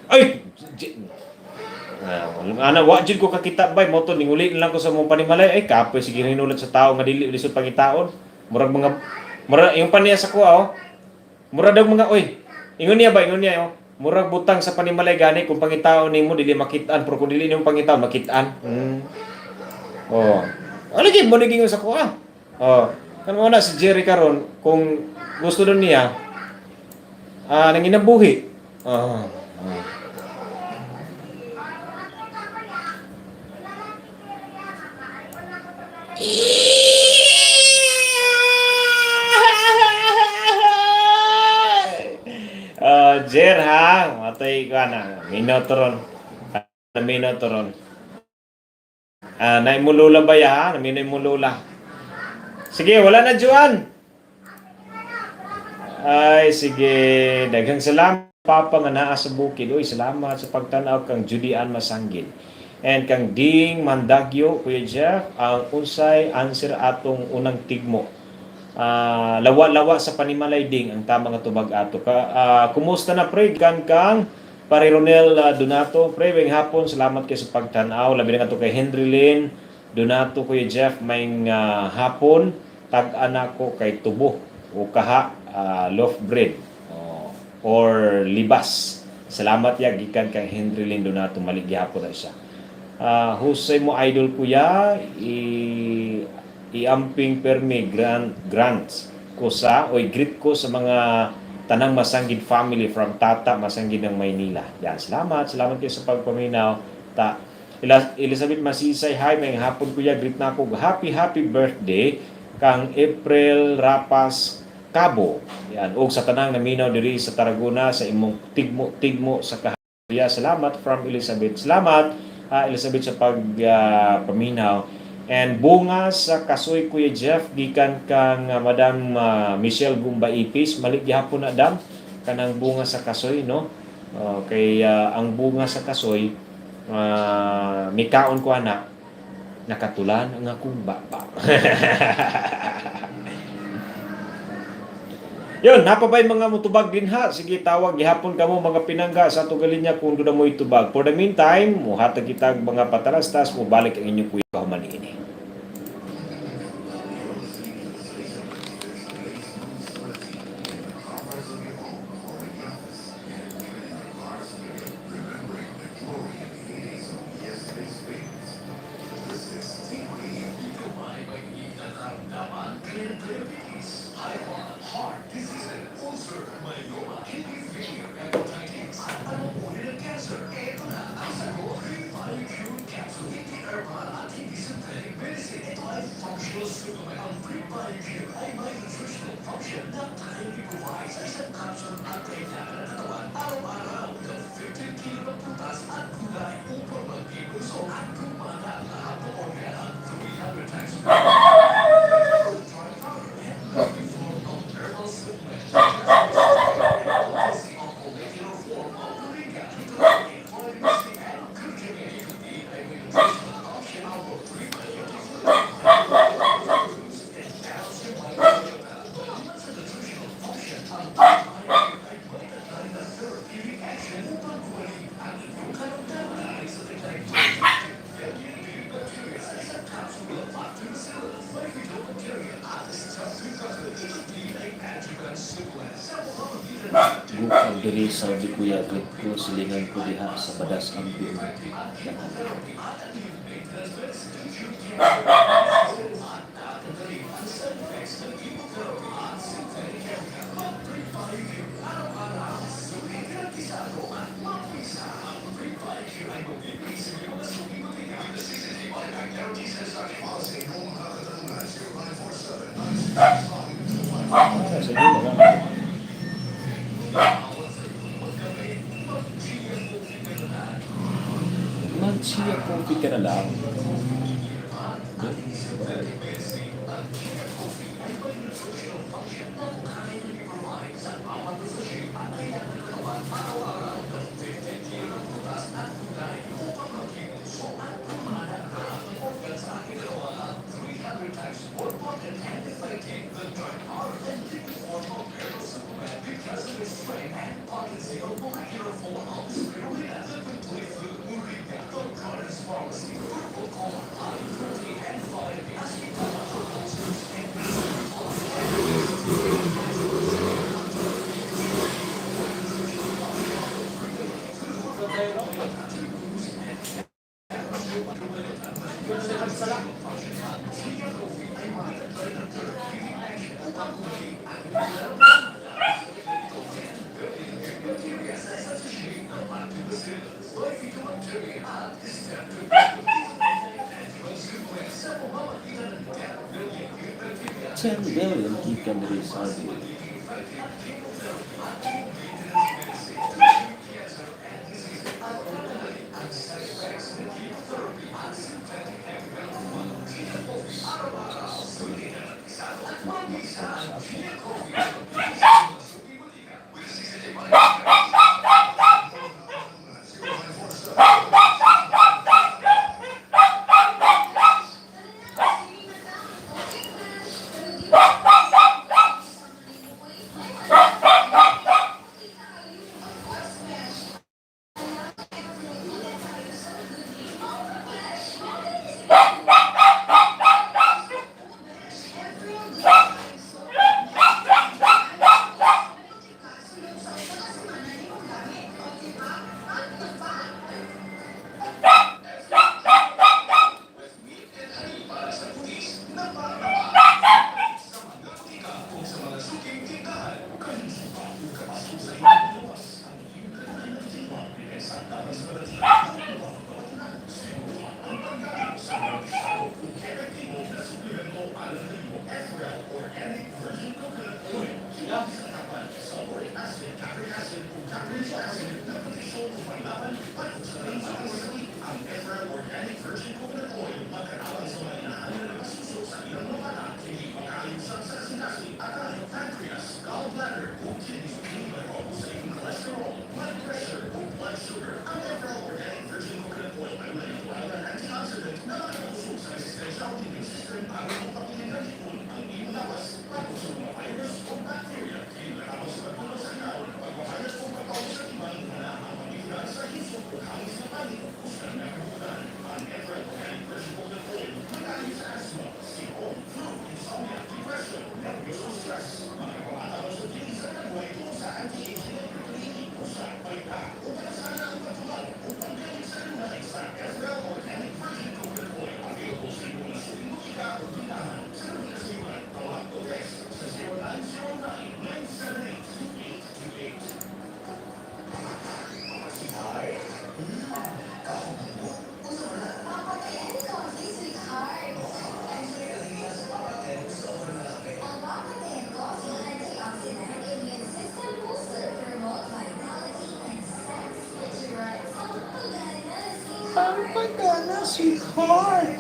Ay, ana wa jud ko kakita bay mo to ninguli lang ko sa mong panimalay ay kapoy sige hinulat sa tao nga dili lisod pangitaon murag yung paniya sa kuha oh murag daw mga oy ingon niya oh murag butang sa panimalay gani kung pangitaon nimo dili makitaan pero kung dili nimo pangitaon makitaan oh ano gyud mo naging sa kuha oh kan mo na si Jerry karon kung gusto doon niya nanginabuhi oh Jer ha, matay ka na. Minotoron. Minotoron. Naimulula ba ya ha? Naimulula. Sige, wala na Juan. Ay, sige. Daghang salamat Papa nga naa sa bukid. Uy, salamat sa pagtanaw kang Judian Masanggil. And kang Ding Mandagyo, Kuya Jeff, ang unsay answer atong unang tigmo. Lawa-lawa sa panimalay ding ang tama nga tubag ato kumusta na pre kang pare Ronel Donato pre wing hapon salamat kay sa pagtan-aw labi na kato kay Henry Lynn Donato Kuya Jeff may hapon tag-ana ko kay tubo o kaha loaf bread or libas salamat ya gikan kay Henry Lynn Donato maligya hapon na siya husay mo idol kuya iamping permi grants ko sa o greet ko sa mga tanang Masanggid family from Tata Masanggid ng Maynila. Yan, salamat kayo sa pagpaminaw. Elizabeth Masisay, hi, may hapon kuya, greet na ako. Happy birthday kang April Rapas Cabo. Yan, og sa tanang naminaw diri sa Tarragona sa imong tigmo sa kahariya. Salamat from Elizabeth. Salamat Elizabeth sa pagpaminaw. And bunga sa kasoy Kuya Jeff gikan kang Madam Michelle Gumba Ipis malik gihapon na dam kanang bunga sa kasoy no kay ang bunga sa kasoy mikaon ko ana nakatulan ang akong baba. Yun, napabay mga mutubag din ha. Sige, tawag gihapon kamo mga pinangga sa tugalinya kung doon mo itubag. For the meantime, muhatag kitag mga patarastas, mo balik ang inyong kuya human ini. Bukag diri sa di kuya gid ko silingan ko diha sa badas ang bill. Sige lang. Magsiya ko kita na lang. $10 billion gikan diri sa bill. Pagpagana, sweetheart.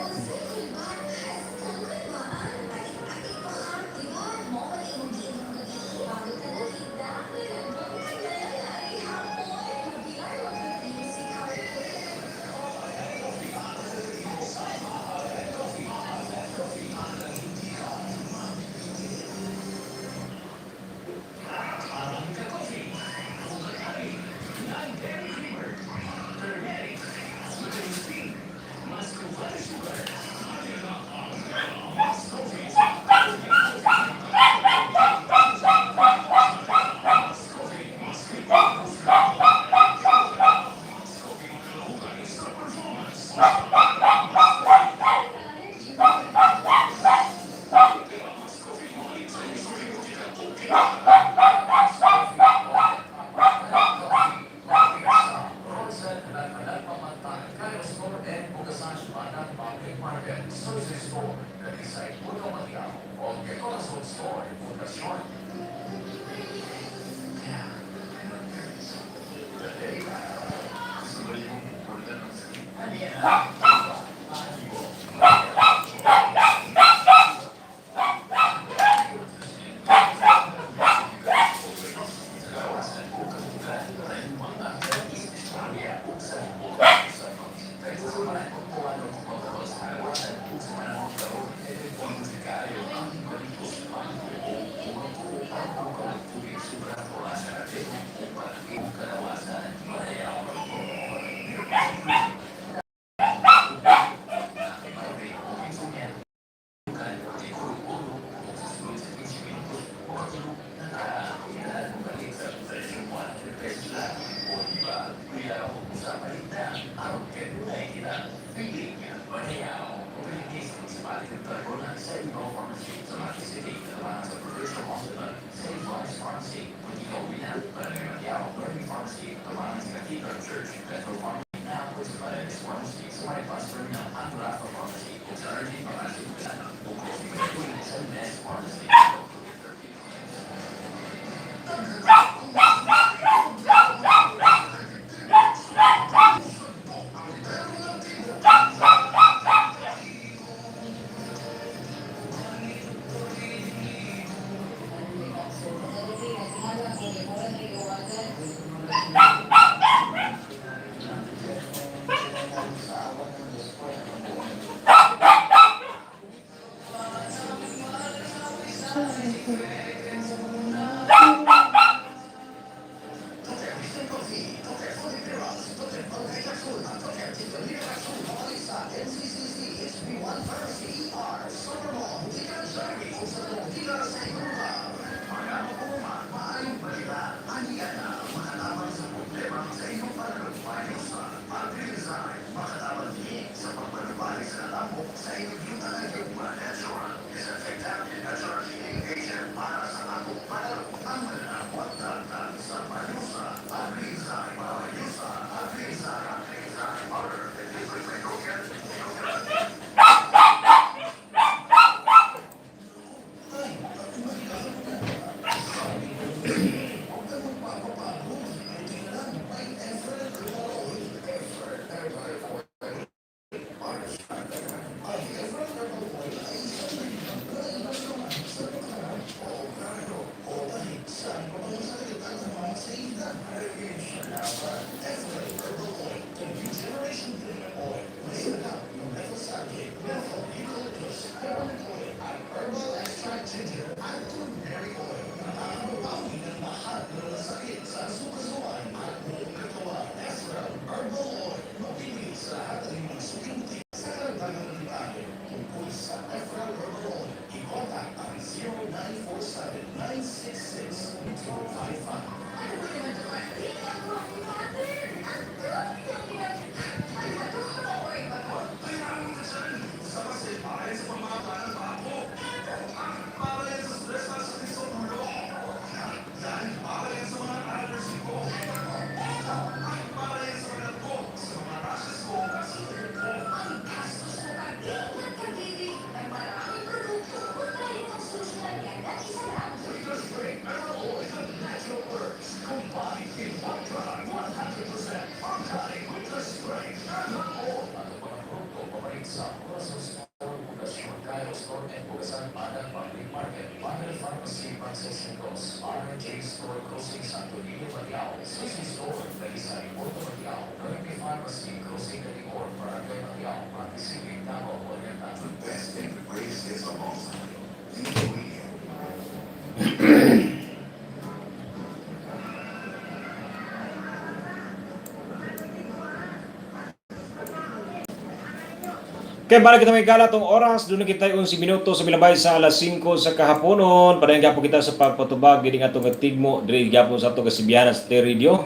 Kaya balik kita may gala tong oras, doon na kita 11 minuto sa milabay sa alas 5 sa kahaponon. Padayon gyapon kita sa pagpatubag dili nga tong tigmo diri gyapon sa ato kasibiyanan sa radio.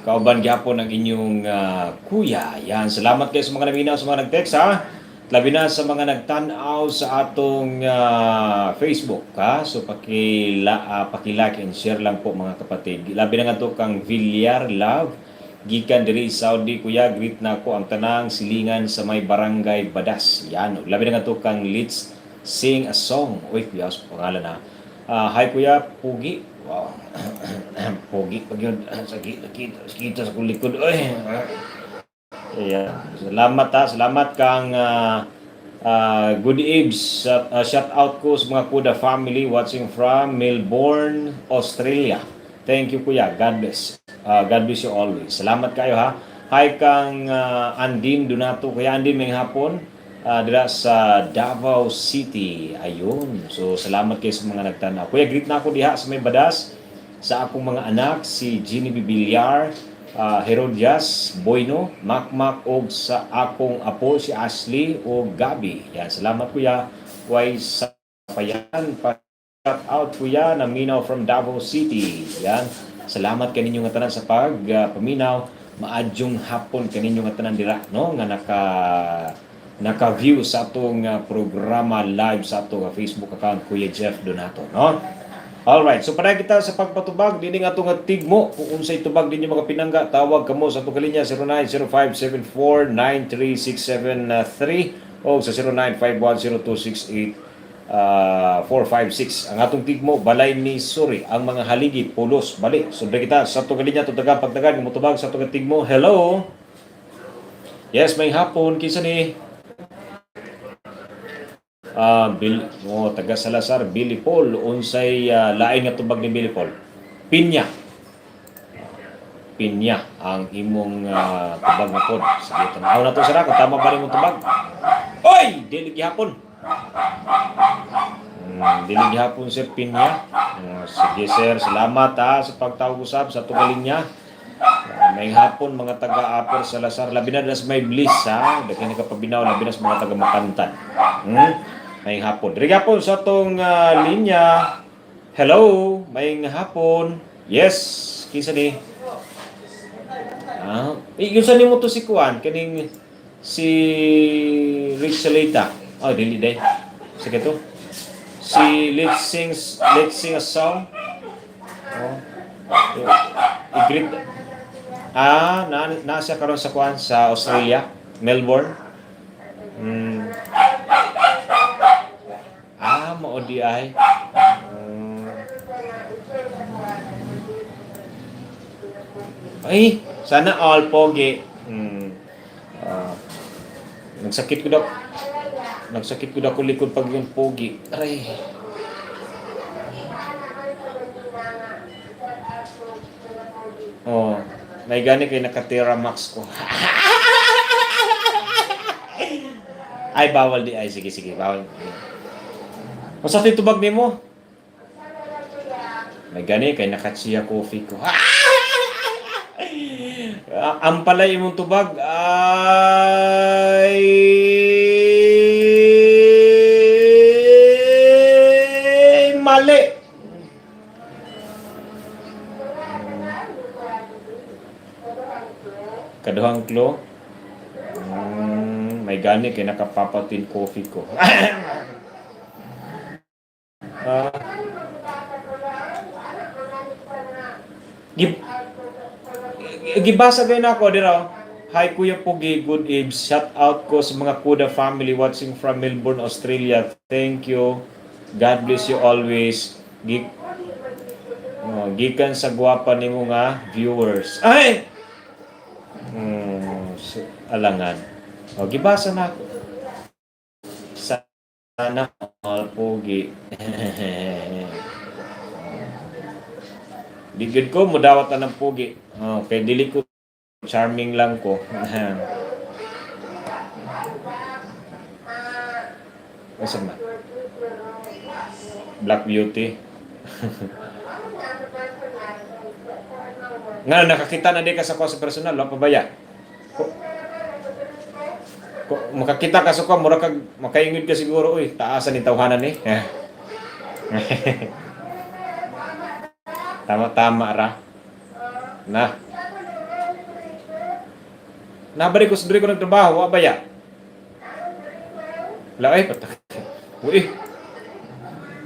Kauban gyapon ang inyong kuya. Yan, salamat kayo sa mga naminaw, sa mga nag-text ha. Labi na sa mga nagtan-aw sa atong Facebook ha. So paki-like and share lang po mga kapatid. Labi na nga to kang Villar Love. Gikan diri Saudi kuya, greet na ko ang tanang silingan sa may barangay Badas. Yan, labi na nga to kang Litz sing a song. Uy, kuya, pangalan na. Hi kuya, Pugi. Wow. Pugi pag yun. Kita sa kulikod. Uy. Yeah. Salamat ha. Salamat kang good eves. Shout out ko sa mga Kuda family watching from Melbourne, Australia. Thank you kuya. God bless. God bless you always. Salamat kayo ha. Hi kang Andin Donato. Kuya Andin, may hapon. Dira sa Davao City. Ayun. So, salamat kayo sa mga nagtanaw. Kuya, greet na ako diha sa may badas sa akong mga anak, si Ginny Bibiliar, Herodias Boyno, Makmak, o sa akong apo, si Ashley o Gabi. Yan, salamat kuya. Way sa payan. Shout out kuya na Minaw from Davao City. Yan, salamat kaninyo nga tanan sa paminaw. Maadyong hapon kaninyo nga tanan dira, no? Nga naka-view sa atong programa live sa atong Facebook account, Kuya Jeff Donato, no? Alright, so para kita sa pagpatubag, dini nga itong tigmo, kung unsay tubag din yung mga pinangga, tawag kamo sa itong kalinya 0905749367 o sa 0951026456. Ang atong tigmo, balay ni Suri, ang mga haligi, pulos, balik. So kita sa itong kalinya, tutaga pagtagan, mutubag sa itong tigmo. Hello? Yes, may hapon, kinsa ni? Taga Salazar, Billy Paul. Unsay lain nga tubag ni Billy Paul? Pinya. Pinya ang imong tubag na pod. Sige, tanaw na to sira kung tama ba rin mong tubag. Oy! Dili gihapon. Dili gihapon sir Pinya. Sige sir, salamat ha sa pagtawag usab sa tugaling niya. May hapon mga taga-Upper Salazar. Labi na das may bliss ha. Daghan ka pabinaw, labi na sa mga taga-Makantan. May hapon. Diri hapon sa atong linya. Hello, may hapon. Yes, kinsa ni? Kinsa nimo to si Kuan? Kaning si Rich Salita. Dili day. Sige to. Si Let's Sing a Song. I-greet. Nasa karon sa Kuan sa Australia, Melbourne. Mao di ay. Ay, sana all pogi. Nagsakit ko daw likod pag yung pogi. Aray. May gani kay nakatira max ko. Ay, bawal di ay. Sige, bawal. Masa titubag nimo? May gani kay nakatsiya coffee ko. Ang palay imong tubag ay mali. Kaduhang klo. May gani kay nakapapatin coffee ko. Gibasa kayo na ako dira. Hi Kuya Pugi, good eves. Shout out ko sa mga Kuda family watching from Melbourne, Australia. Thank you. God bless you always. Gikan sa gwapa nimo nga viewers. Ay! Alangan. Gibasa na ako. Sana all Pugi. Digid ko, mudawat na ng Pugi. Kaya dili ko, charming lang ko. Asa na? Black Beauty. Nga, nakakita na di ka sa ko sa personal, wala pa ba ya? Makakita ka sa ko, mura kag makaingid ka siguro, taasan ni tawhanan eh. Tama ra. Nabalik ko sa diri ko nagtrabaho, wa ba ya? Wala patak.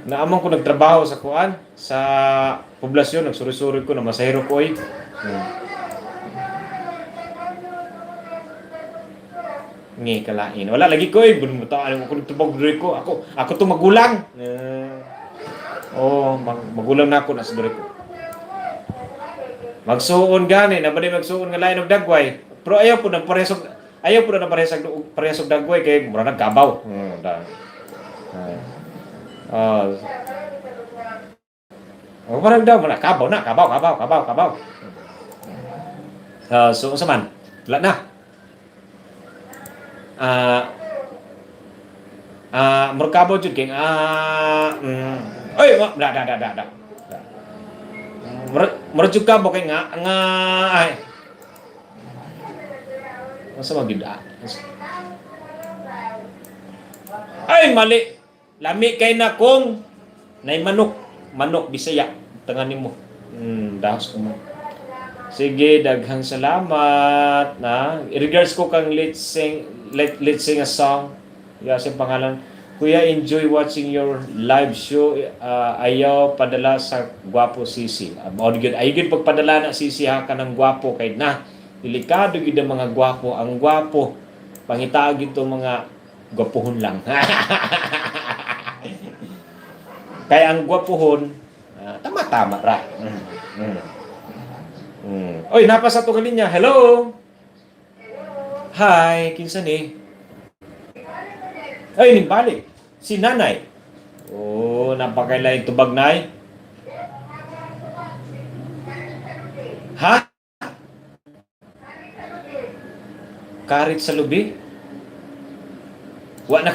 Naamang ko nagtrabaho sa kuan, sa poblasyon, nagsuri-suri ko na masahiro ko Ngi kalain. Wala lagi ko eh. Bulong mo to. Ano ko tubog diri ko. Ako to magulang. Magulang na ako na sa diri ko. Magsuon gani. Nabali magsuon nga lain og dagway. Pero ayaw po na parehas og dagway kay mura nagkabaw. Parang daw na kabaw. So unsa man? Wala na. Merkabaw jud kay oy, da. Merujuk ka kay nga ay. Masa magida? Ay mali. Lami kay na kung nay manok Bisaya tangan nimo. Dahos ko mo. Sige, daghang salamat na. I-regards ko kang let's sing a song. Yes, yung pangalan. Kuya, enjoy watching your live show. Ayaw padala sa gwapo Sisi. Ayaw pagpadala na Sisi ha ka ng gwapo kay na. Delikado gid ang mga gwapo. Ang gwapo pangitaag ito mga gwapuhon lang. Kaya ang gwapuhon tama-tama ra. Oy, napasa to kalinya. Hello. Hi, kinsa ni? Ay, ning balik. Si nanay. Napakailay tubag nay. Ha? Karit sa lubi? Wa na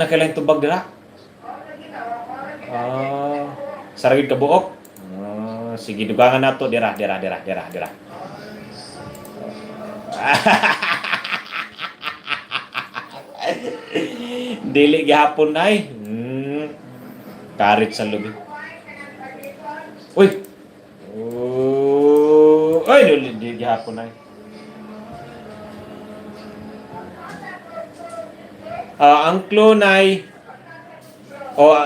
kailan tubag dira? Saragid ka buok? Sige, dugangan na to. Dira. Dili gihapon ay. Karit sa lubi. Uy! Uy, dili gihapon ay. Ang klonay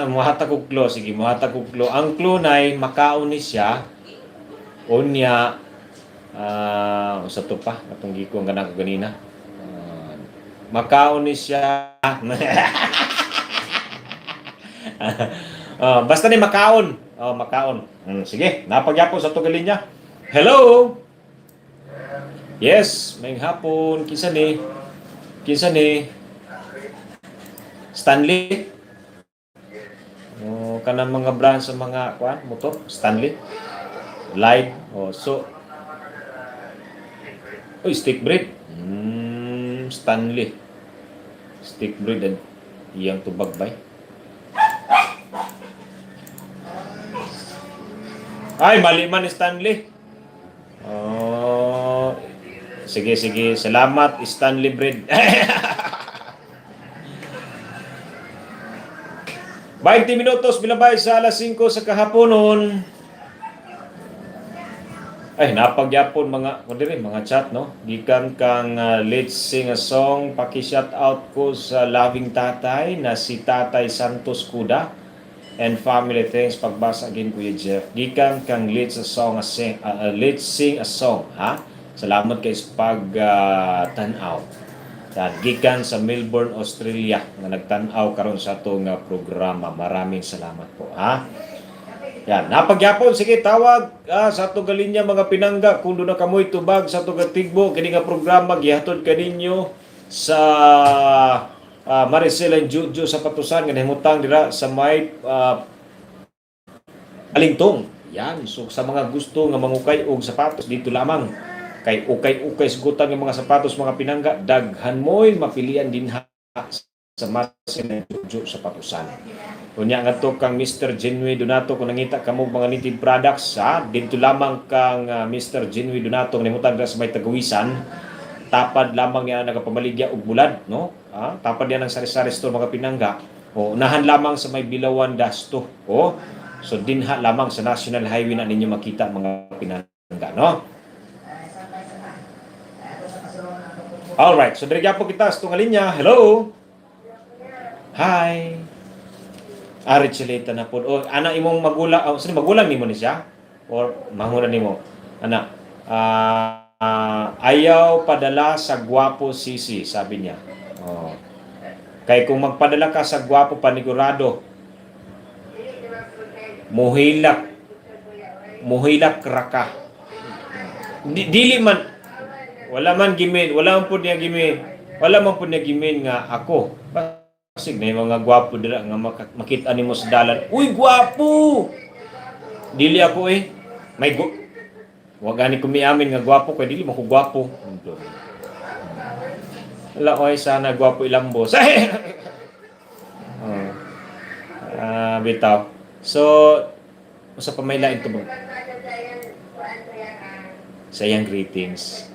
muhatag og klo. Sige, muhatag og klo. Ang klonay makaon ni siya. Unya usa to pa atong gikong kanang ganina. Makaon ni siya. Basta ni makaon. Makaon. Sige, napagyapon sa tugalin niya. Hello. Yes, may hapon. Kinsa ni? Stanley. Kanang mga brand sa mga motor, Stanley. Light. Stick bread. Stanley. Stick bread and iyang tubag bay. Ay, mali man Stanley. Sige. Salamat, Stanley bread. 20 minutos bilabay sa alas 5 sa kahaponon. Ay, napagyapon mga chat, no? Gikan kang let's sing a song. Paki-shout out ko sa loving tatay na si Tatay Santos Kuda and family. Thanks pagbasa again Kuya Jeff. Gikan kang let's sing a song, ha? Salamat kay pag-tanaw. Gikan sa Melbourne, Australia nga nagtan-aw karon sa atong programa. Maraming salamat po, ha. Yan, napagyapon, sige tawag sa atong galinya mga pinangga kung doon na kamoy tubag sa atong tigbo kini nga programa gihatod kaninyo sa Maricel and Juju sa Patusan nga nahimutang dira sa may Alingtong. Yan, so sa mga gusto nga mangukay og sapatos dito lamang. Kay ukay sigutan ng mga sapatos mga pinangga, daghan mo'y mapilian din sa Maricel and Juju sa Patusan. Kunya nga to kang Mr. Genwy Donato kung nangita kamo mga native products, ha? Dito lamang kang Mr. Genwy Donato nalimutan sa may Taguisan. Tapad lamang niya nagapamaligya og bulad, no? Tapad yan ng sari-sari store mga pinangga. Unahan lamang sa may Bilawan Dasto. So dinha lamang sa National Highway na ninyo makita mga pinangga, no? Alright, so diri gyapon kita sa tunga linya. Hello. Hi. Richelita na po. Ana imong magulang, sino magulang nimo ni siya? Or mangunan nimo? Ana. ayaw padala sa gwapo sisi, sabi niya. Oh. Kaya kung magpadala ka sa gwapo panigurado, muhilak, muhilak raka. Dili man, wala man gimin, wala man po niya gimin, wala man po niya gimin nga ako. Kasi may mga gwapo dira nga makita nimo sa dalan. Uy, gwapo! Dili ako eh. May wag gani ko miamin nga gwapo kay dili mo ko gwapo. Wala oy sana gwapo ilambos. Oh. Bitaw. So, usa pa may lain to ba? Sayang greetings.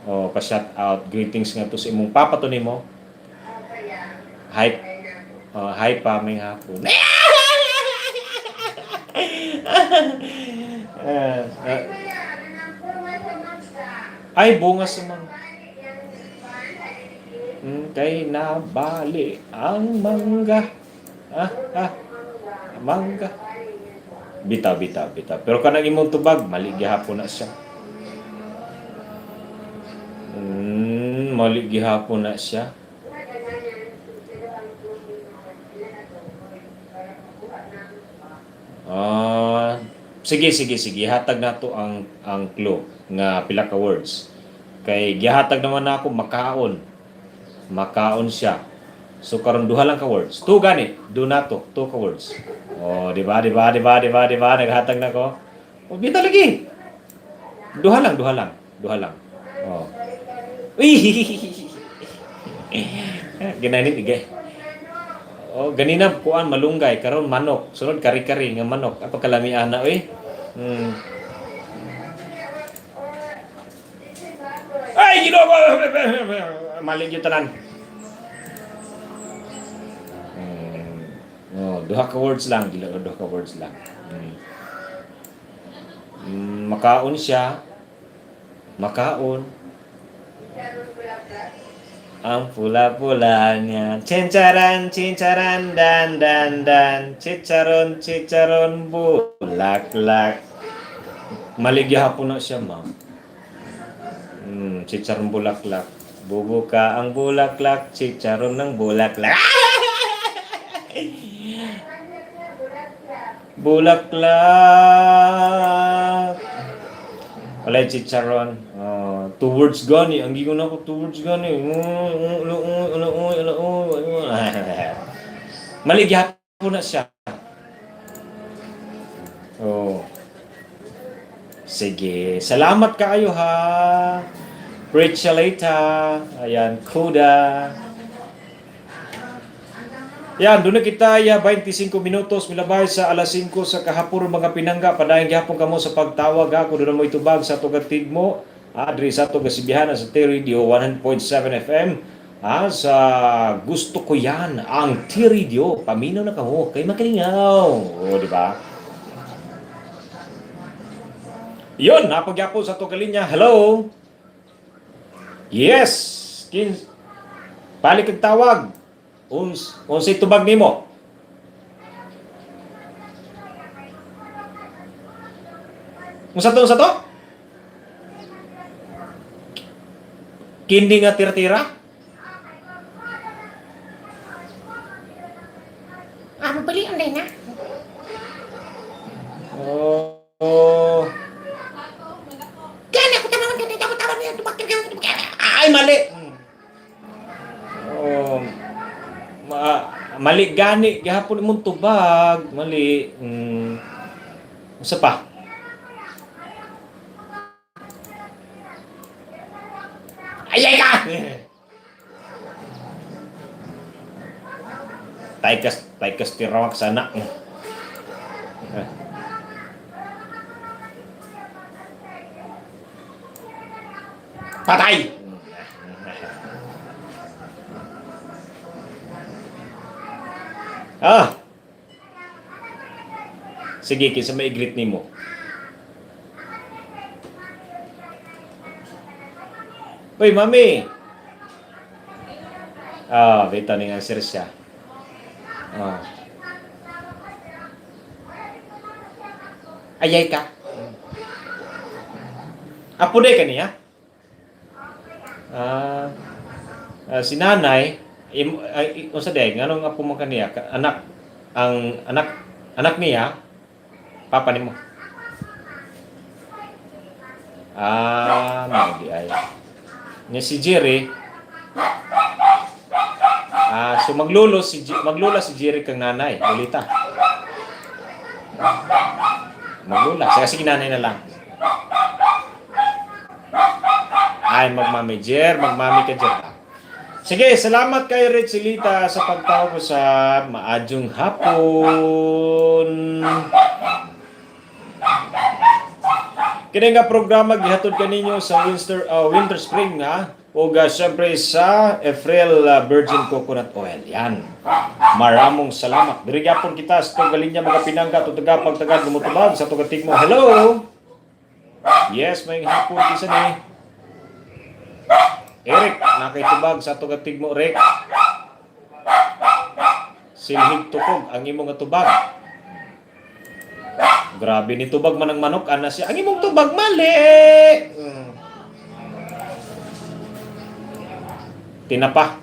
Oh, pa-shout out. Greetings nga to sa imong papa to nimo. Hi. Oh, hi pa may hapon. Ay, bunga sa mga. Kay nabali ang mangga. Mangga. Bitaw. Pero kanang imong tubag, mali gihapon na siya. Mali gihapon na siya. Sige. Hatag na to ang clue nga pila ka words. Kay gihatag naman na ako makaon. Makaon siya. So karon duha lang ka words. Two gani, do na to, two ka words. Oh, di ba? Naghatag na ko. Oh, bitaw lagi. Duha lang. Oh. Uy! Ginanit igay. Oh, ganina kuan malunggay karon manok, sunod kari-kari nga manok. Apa kalami ana oy? Ay, Ginoo! Mali gyud tanan. Duha ka words lang, duha ka words lang. Makaon siya. Makaon. Ang pula-pula niya. Cincaran, dan. Chicharon, bulaklak. Mali gyapon na siya, ma'am. Chicharon bulaklak. Bubuka ang bulaklak, chicharon ng bulaklak. Bulaklak. Walay chicharon. Two words gani. Ang gigon ako two words gani. Mali gyapon na siya. Oh. Sige. Salamat kaayo ha. Preach later. Ayan, Kuda. Yan, doon na kita 25 minutos milabay sa alas 5 sa kahapon mga pinangga. Padayon gihapon kamo sa pagtawag ako doon mo itubag sa tugatid mo. Adri sa to Gasibihan sa T-Radio 100.7 FM. Sa gusto ko yan ang T-Radio. Paminaw na kamo kay makalingaw. O, di ba? Yun, napagyapon sa to kalinya. Hello? Yes. Balik ang tawag. Unsay tubag nimo? Unsa to? Kindi nga tira-tira? Mabali ang na. Oh. Kaya ako tamaan niya. Tumakir. Ay, mali. Mali gani gihapon imong tubag. Mali. Usa pa? Ayay ka! Taykas tirawak sana. Patay! Sige, kinsa may iglit nimo? Uy, mami! Bita ning answer siya. Ayay ka. Apo day kaniya? Ah, si nanay unsa day nganong apo mo kaniya? Anak ang anak niya papa nimo. Mao di ay. Ni si Jerry, so maglolo si Jerry kang nanay, Lolita. Maglula, sige nanay na lang. Ay, magmami ka Jer. Sige, salamat kay Richelita sa pagtawag ko sa maadjong hapon. Kini nga programa gihatod kaninyo sa Winter Spring ha. O syempre sa Efrel Virgin Coconut Oil. Yan. Maramong salamat. Diri gyapon kita sa galing niya mga pinangga to tagapagtagad gumutubag sa tugatig mo. Hello. Yes, may hapon kisa ni Eric, nakaitubag sa tugatig mo, Eric. Silhig tukog ang imong tubag. Grabe ni tubag man ang manok ana siya. Ang imong tubag mali. Tinapa.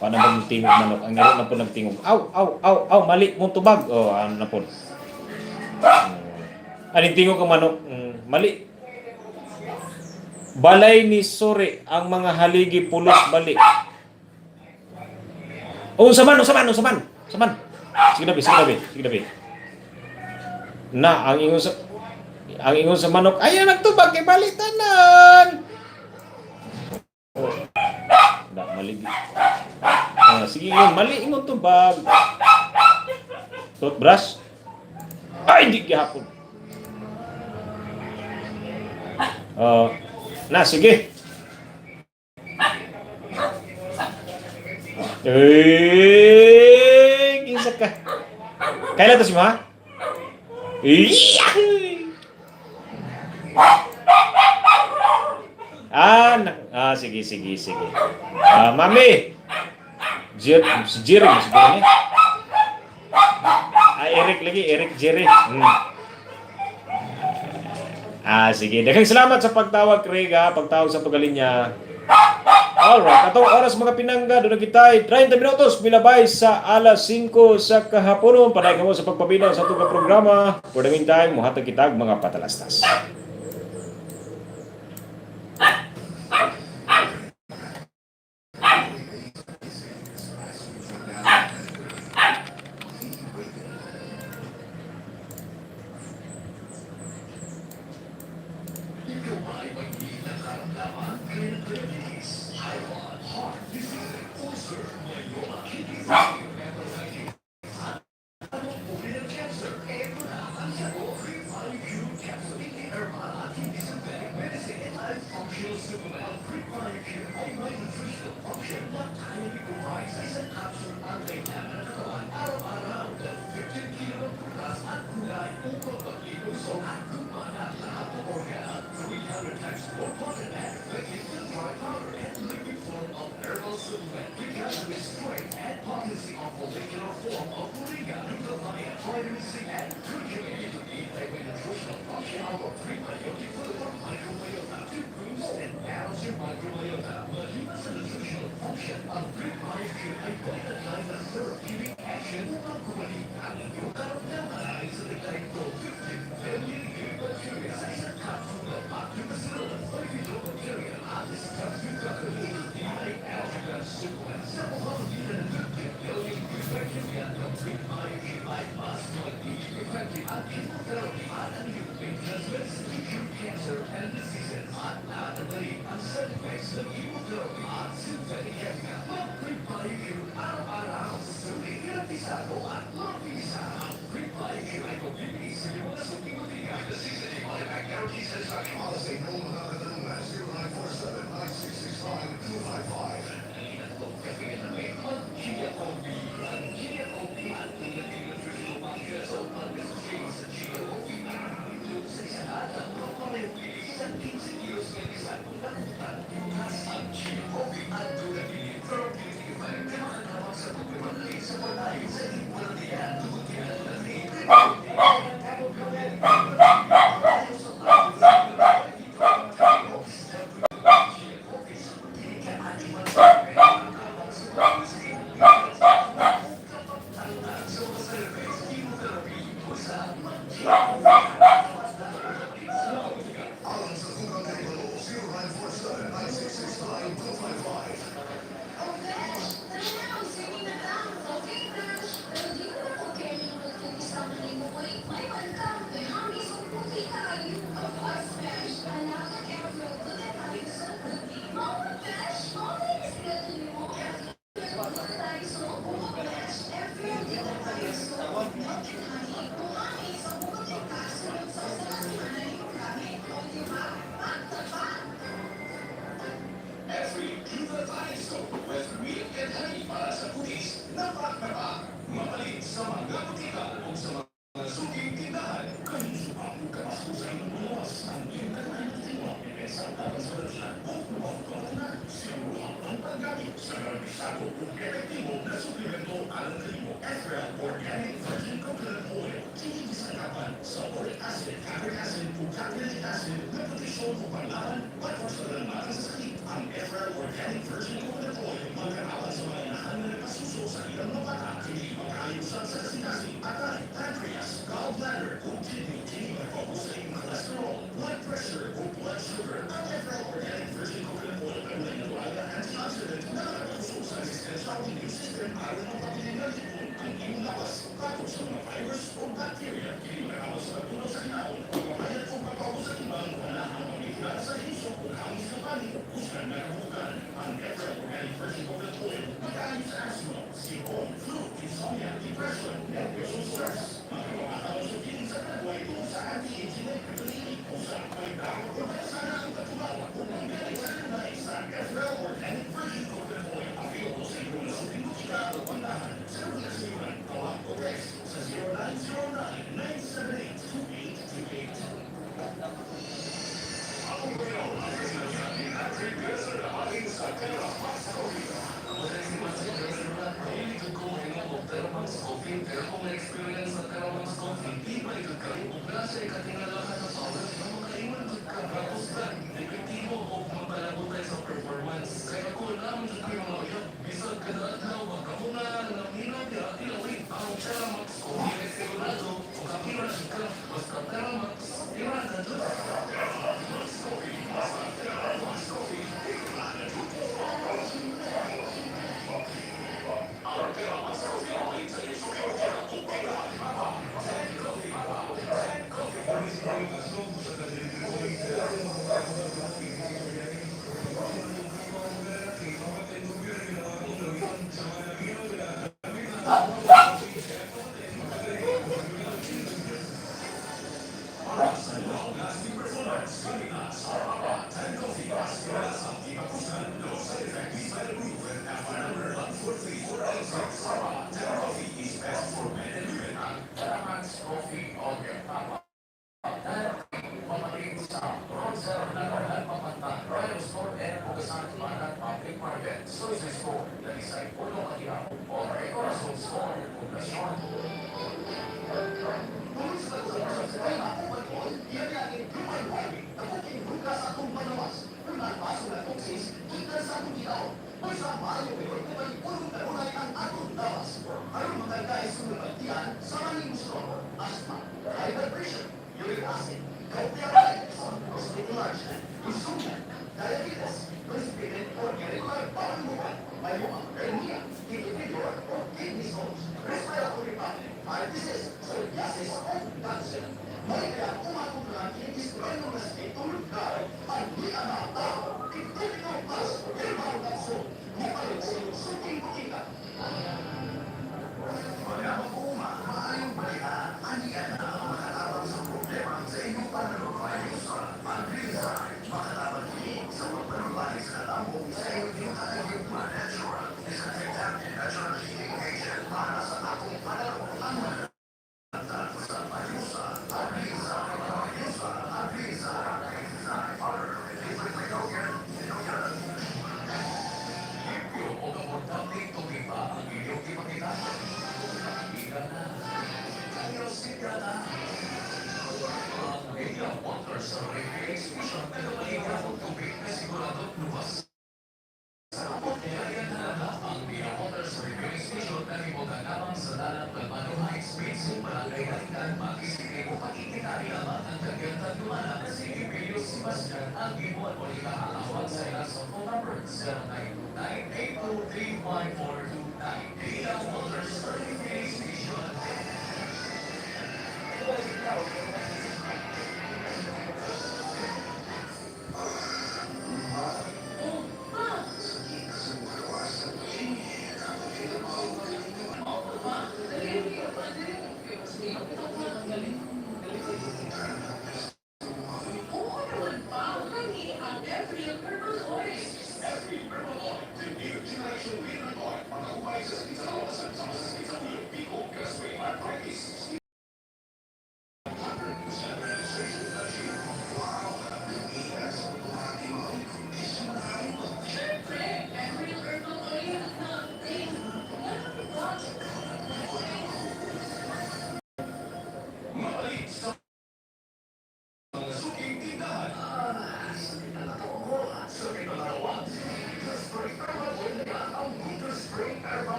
Paano ba yung tingog manok? Ang iro na po nagtingog. Aw, mali mong tubag. Ano na po. Aning tingog ang manok? Mali. Balay ni Sore ang mga haligi pulos bali. Saman. Sige dabi. Na ang ingon sa manok, ayan nagtubag kay balitanan. Maligi. Sige yun, mali ingon tubag. Toothbrush? Ay, di gihapon. Sige. Kinsa ka. Kailan to si Ma? Sige. Mami. Si Jerry siguro niya. Eric Jerry. Sige. Daghang salamat sa pagtawag, Craig, pagtawag sa pagalinya. Alright, katong oras mga pinangga, doon kita 30 minutos, milabay sa alas 5 sa kahaponon. Paday ka mo sa pagpabinaw sa itong programa. For the meantime, muhatag kitag mga patalastas.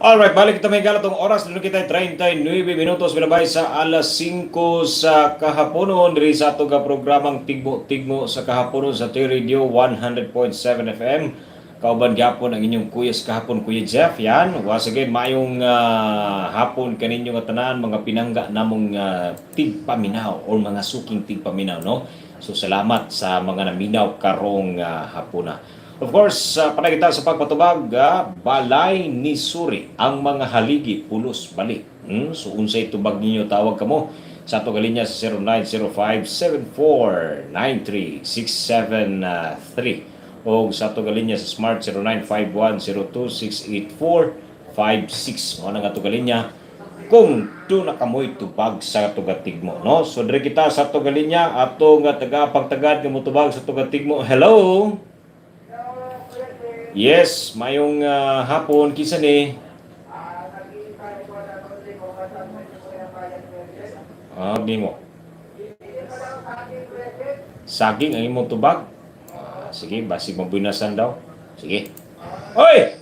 Alright, balik kita may galatong oras. Dito kita 39 minutos bilabay sa alas 5 sa kahaponon. Diri sa ato nga programang Tigmo sa kahaponon sa T-Radio 100.7 FM. Kauban gyapon ang inyong kuya sa kahapon, Kuya Jeff. Yan, once again, mayong hapon kaninyo nga tanan, mga pinangga namong tigpaminaw or mga suking tigpaminaw, no? So salamat sa mga naminaw karong hapuna. Of course, panay kita sa pagpatubag, balay ni Suri, ang mga haligi, pulos, balik. So, unsay tubag ninyo, tawag kamo sa ato galinya sa 0905-7493-673 o sa ato galinya sa Smart 0951-026845 mo nang ato galinya kung do na kamoy tubag sa tugatigmo, no? So, dire kita sa ato galinya, ato nga taga-pagtagad nga mo tubag sa tugatigmo. Hello! Yes, mayong hapon, kisa ni. Di mo. Saging ang imong tubag. Sige, basig mabunasan daw. Sige. Oy!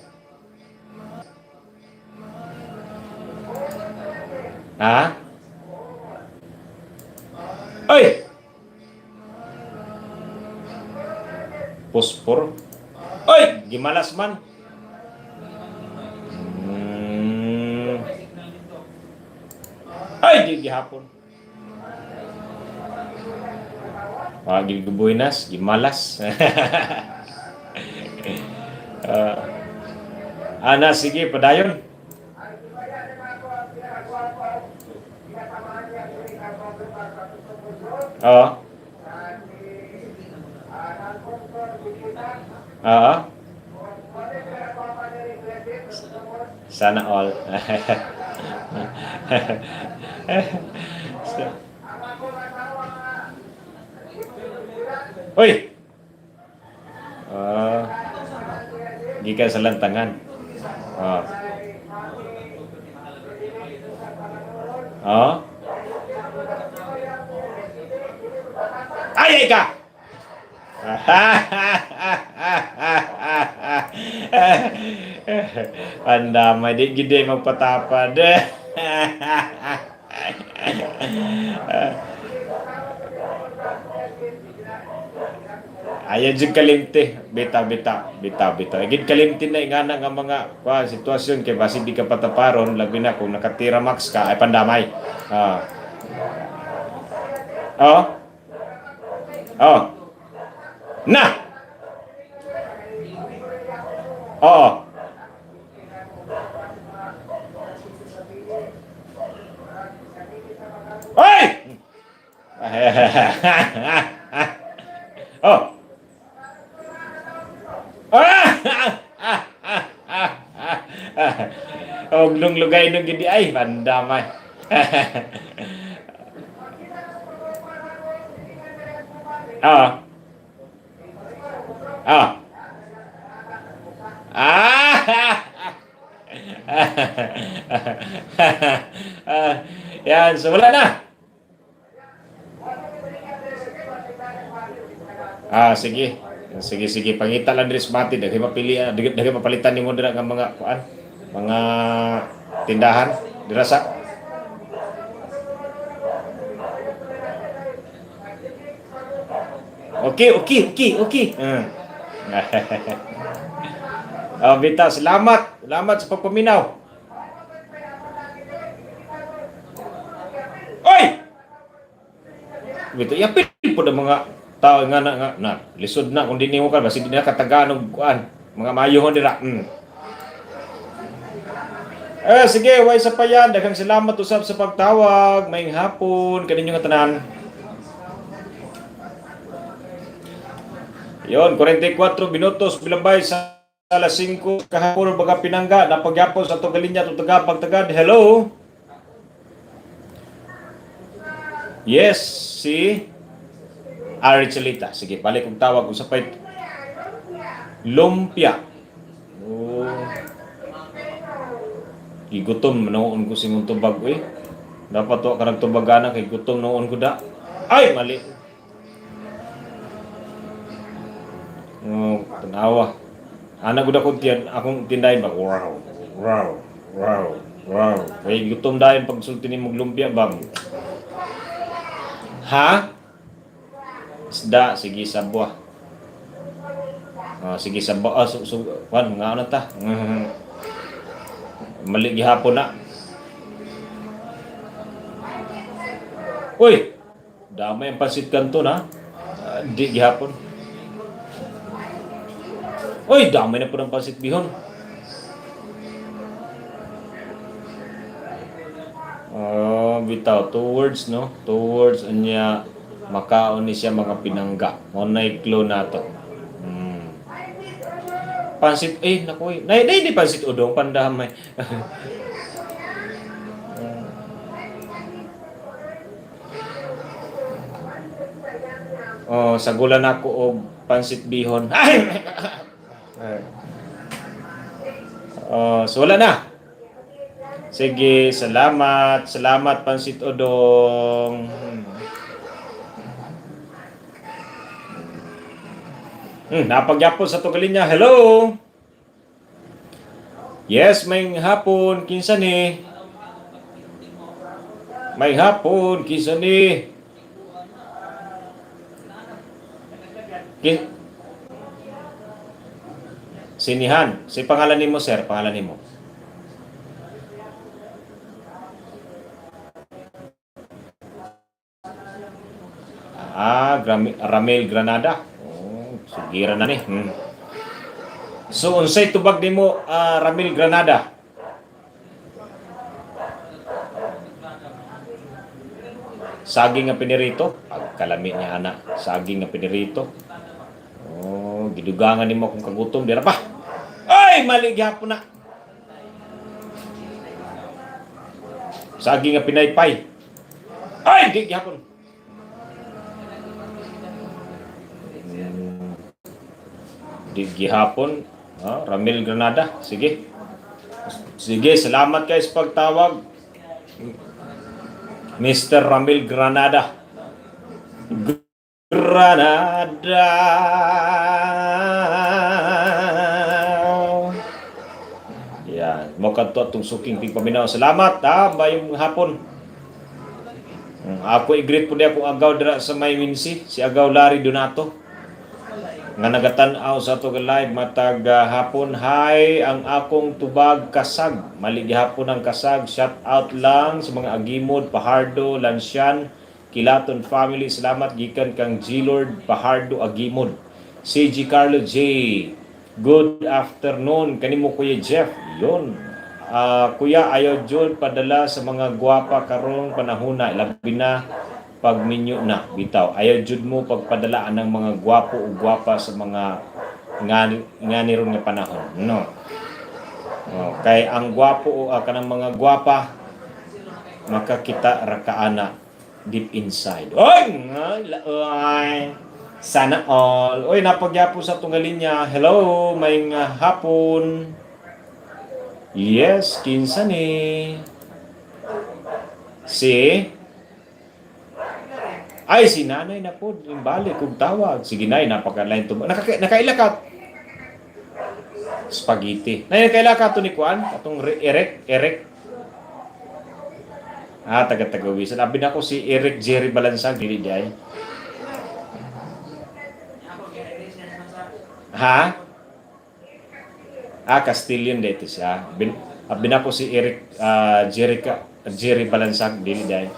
Ha? Oy! Pospor. Oy! Gimalas man. Ay! Gihapon. Gibuinas. Gimalas. Ana, sige, padayon. Oo. Oo. Sana all. Uy! Gikan sa lantangan. Ay, ka! Andamay, di gede magpatapad. Ayan dyan kalimti. Bita. Agad kalimti na nga nga mga sitwasyon kay basi di ka pataparon, labi na kung nakatira max ka, ay pandamay. Na! Oo. Hoy! Oh. Og lugay nung gidi ay pandamay. Yan, so wala na. Sige. Sige. Pangita lang diri mati daghay mapili, daghay mapalitan nimo dira nga mga kuan, mga tindahan dira sa. Okay. Bita, salamat sa pagpaminaw. Oy! Bitaw yapil po ng mga tao nga lisod na kung di nimo ka basi di na katagaan og kuan mga mayohon dira. Sige, way sa payan. Daghang salamat usab sa pagtawag. Maayong hapon kaninyo nga tanan. Yon, 44 minutos bilabay sa alas 5 kahapon baga pinangga napagyapon sa Tugalinya tutaga pagtagad. Hello. Yes, si Arichelita. Sige, balik kong tawag kung sapay lumpia. Oh. Gigutom noon ko simong tubag dapat to karang tubagana kay gutom noon ko da. Ay mali. Tanawa. Ana gud ako tiyan akong tindahin ba. Wow. Kay gutom dayon pag sulti nimong lumpia bang. Ha? Isda sige sabwa. Sige sabwa. Wan nga ano ta. Mali gihapon na. Uy, damay ang pansit kanto na. Di gihapon. Uy, damay na po ng pansit bihon. Bitaw, towards anya makaon ni siya mga pinangga. Monay klo na to. Pansit, naku, nay di pansit udong, pandamay. Sagulan ako og pansit bihon. So wala na. Sige, salamat pansit udong. Napagyapon sa Tugalinya. Hello. Yes, may hapon kinsa ni. May hapon kinsa ni. Sinihan. Si pangalan nimo, sir, pangalan nimo. Ramel Granada. Sugira na ni. So unsay tubag nimo Ramil Granada? Saging nga pinirito. Pagkalami niya ana, saging nga pinirito. Gidugangan nimo kung kagutom dira pa. Ay, mali gyapon na. Saging nga pinaypay. Ay, di gyapon. Di gihapon. Ramil Granada. Sige, salamat guys pagtawag. Mr. Ramil Granada. Yan. Mo kadto atong suking pigpaminaw. Salamat bayong hapon. Ako i-greet po niya kung agaw dira sa may Winsi. Si agaw Larry Donato. Nga nagatan-aw sa to live matag hapon. Hi, ang akong tubag kasag. Mali gihapon ang kasag. Shout out lang sa mga Agimod, Pahardo, Lansyan, Kilaton family. Salamat gikan kang G-Lord Pahardo Agimod. CG Carlo J. Good afternoon. Kanimo Kuya Jeff. Yun. Kuya, ayaw jud padala sa mga gwapa karong panahuna. Labi na pag minyo na bitaw. Ayaw jud mo pagpadalaan ng mga gwapo o gwapa sa mga ngani ron nga panahon. No. Kay ang gwapo o kanang mga gwapa makakita ra kaana deep inside. Oy, sana all. Oy, napagyapo sa Tugalinya. Hello, may hapon. Yes, kinsa ni. Si nanay na po, yung balik, kung tawag. Sige nay, napakalain to. Nakaila ka. Spaghetti. Nay, nakaila ka to ni Kuan? Atong Eric. Taga-Tagawisan. Abin ako si Eric Jerry Balansag. Dili day. Ha? Castilian dito siya. Abin ako si Eric Jerry Balansag. Dili day.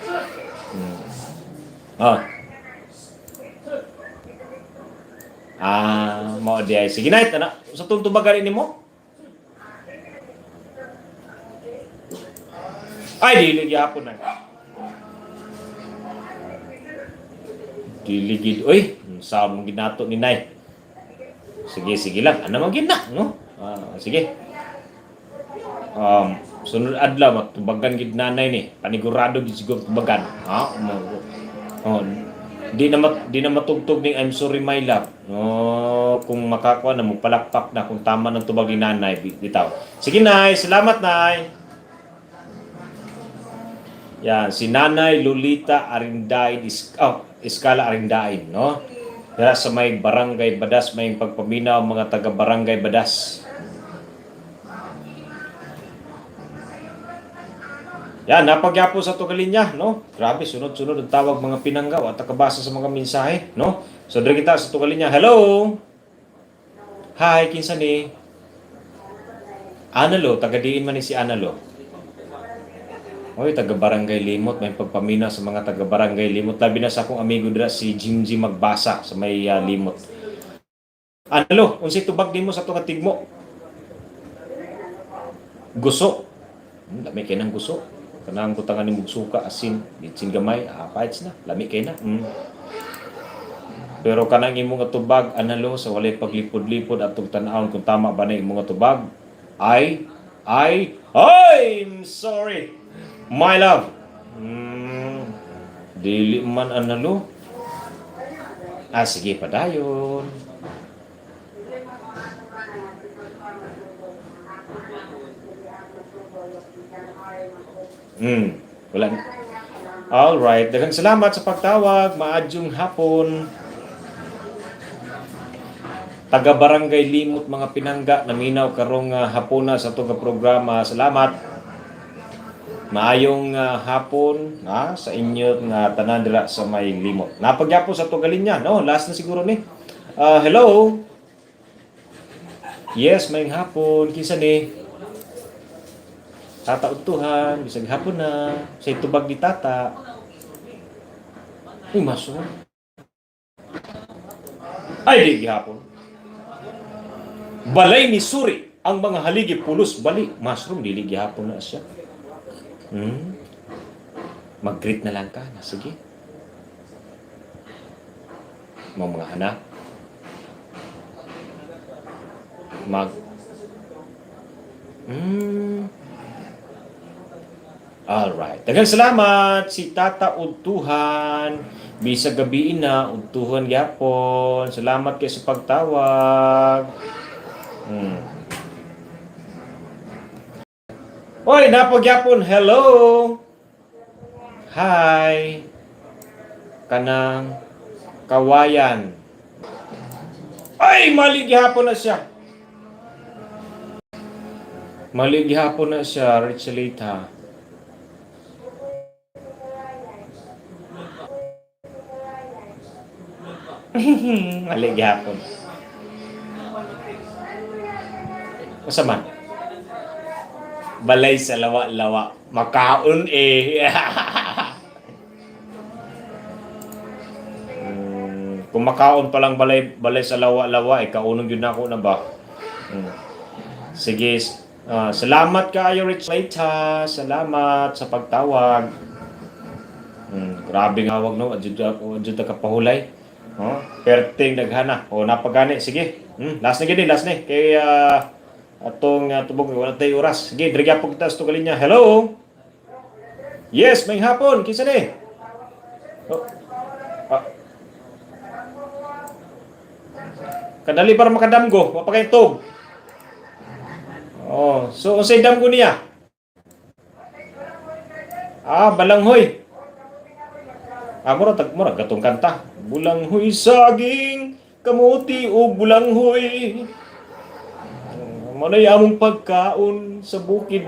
Mao di ay. Sige na, ana. Sa tong tubagan ini mo? Ay, dili gyapon na. Dili gid. Uy, sa mong ginato ni Nay. Sige lang. Ano man gid na, no? Sige. Sunod adlaw matubagan gid nanay ni. Panigurado gid siguro tubagan. Di na matugtog ning I'm sorry my love. Kung makakuha na mo palakpak na kung tama ng tubag ni nanay bitaw. Sige Nay, salamat Nay. Yan, si Nanay Lolita Arindain Iskala Arindain, no? Kaya sa may Barangay Badas, may pagpaminaw mga taga Barangay Badas. Yan, napagyapo sa Tugalinya, no? Grabe, sunod-sunod ang tawag mga pinanggaw at nakabasa sa mga mensahe, no? So, dari kita sa Tugalinya. Hello! Hi, kinsa ni? Analo, taga-diin man ni si Analo. Oy, taga Barangay Limot, may pagpaminaw sa mga taga Barangay Limot. Labi na sa akong amigo dira si Jimji Magbasa sa may Limot. Analo, unsay tubag nimo sa tuga tigmo? Guso. Lami kay nang guso. Kanang kutangan ni mugsuka asin, bitsin gamay, apaits na, lami kay na. Pero kanang imong tubag analo sa walay paglipod-lipod atong tan-awon kung tama ba na imong tubag? I'm sorry. My love. Dili man analo. Sige padayon. Wala. All right. Daghang salamat sa pagtawag. Maadjong hapon. Taga Barangay Limot mga pinangga naminaw karong hapona sa tuga programa. Salamat. Maayong hapon sa inyo nga tanan dira sa may Limot. Napagyapo sa Tugalinya, no? Last na siguro ni. Hello. Yes, may hapon. Kinsa ni? Tata Utuhan, bisag hapon na. Say tubag ni tata. Uy, maso. Ay, di hapon. Balay ni Suri ang mga haligi pulos bali. Mushroom, dili gihapon na siya. Mag-greet na lang ka. Sige. Mga anak. Alright. Daghang salamat si Tata Utuhan. Bisag gabi na Utuhan gyapon. Salamat kay sa pagtawag. Hoy, napagyapon. Hello. Hi. Kanang kawayan. Ay, mali gihapon na siya. Mali gihapon na siya, Richelita. Mali gihapon. Masaman? Balay sa lawa-lawa. Makaon Kung makaon pa lang balay sa lawa-lawa, kaunong yun ako na ba? Sige. Salamat kayo, Rich Leita. Salamat sa pagtawag. Grabe nga wag no. Adjud ka pahulay. Perting naghana. Napagani. Sige. Last na gini. Kay atong tubog wala tay oras. Sige, drigya po kita sa Tugalinya. Hello. Yes, may hapon. Kinsa ni? Kadali para makadamgo, wa pa kay tog. So unsay damgo niya? Balanghoy. Mura gatong kanta. Bulanghoy saging, kamuti o bulanghoy. Manay among pagkaon sa bukid.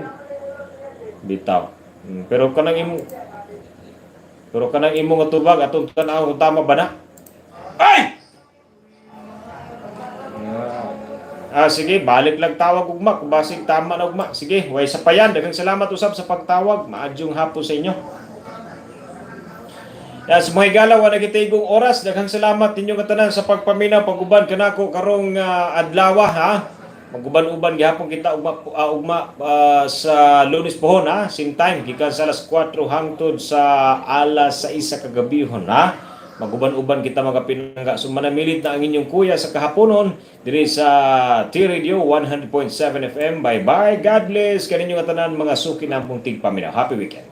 Bitaw. Pero kanang imo nga tubag atong tan-aw kung tama ba na? Ay! Sige, balik lang tawag ugma kung basig tama na ugma. Sige, way sa payan. Daghang salamat usab sa pagtawag. Maadyong hapon sa inyo. Sa mga higala, wala kita igong oras. Daghang salamat ninyo katanan sa pagpaminaw, pag-uban kanako karong adlaw ha. Mag-uban-uban gihapon kita ugma sa Lunes pohon ha. Same time gikan sa alas 4 hangtod sa alas 6 kagabihon ha. Mag-uban-uban kita mga pinangga. So manamilit na ang inyong kuya sa kahaponon diri sa T-Radio 100.7 FM. Bye-bye. God bless kaninyo katanan mga suki na pong tigpaminaw. Happy weekend.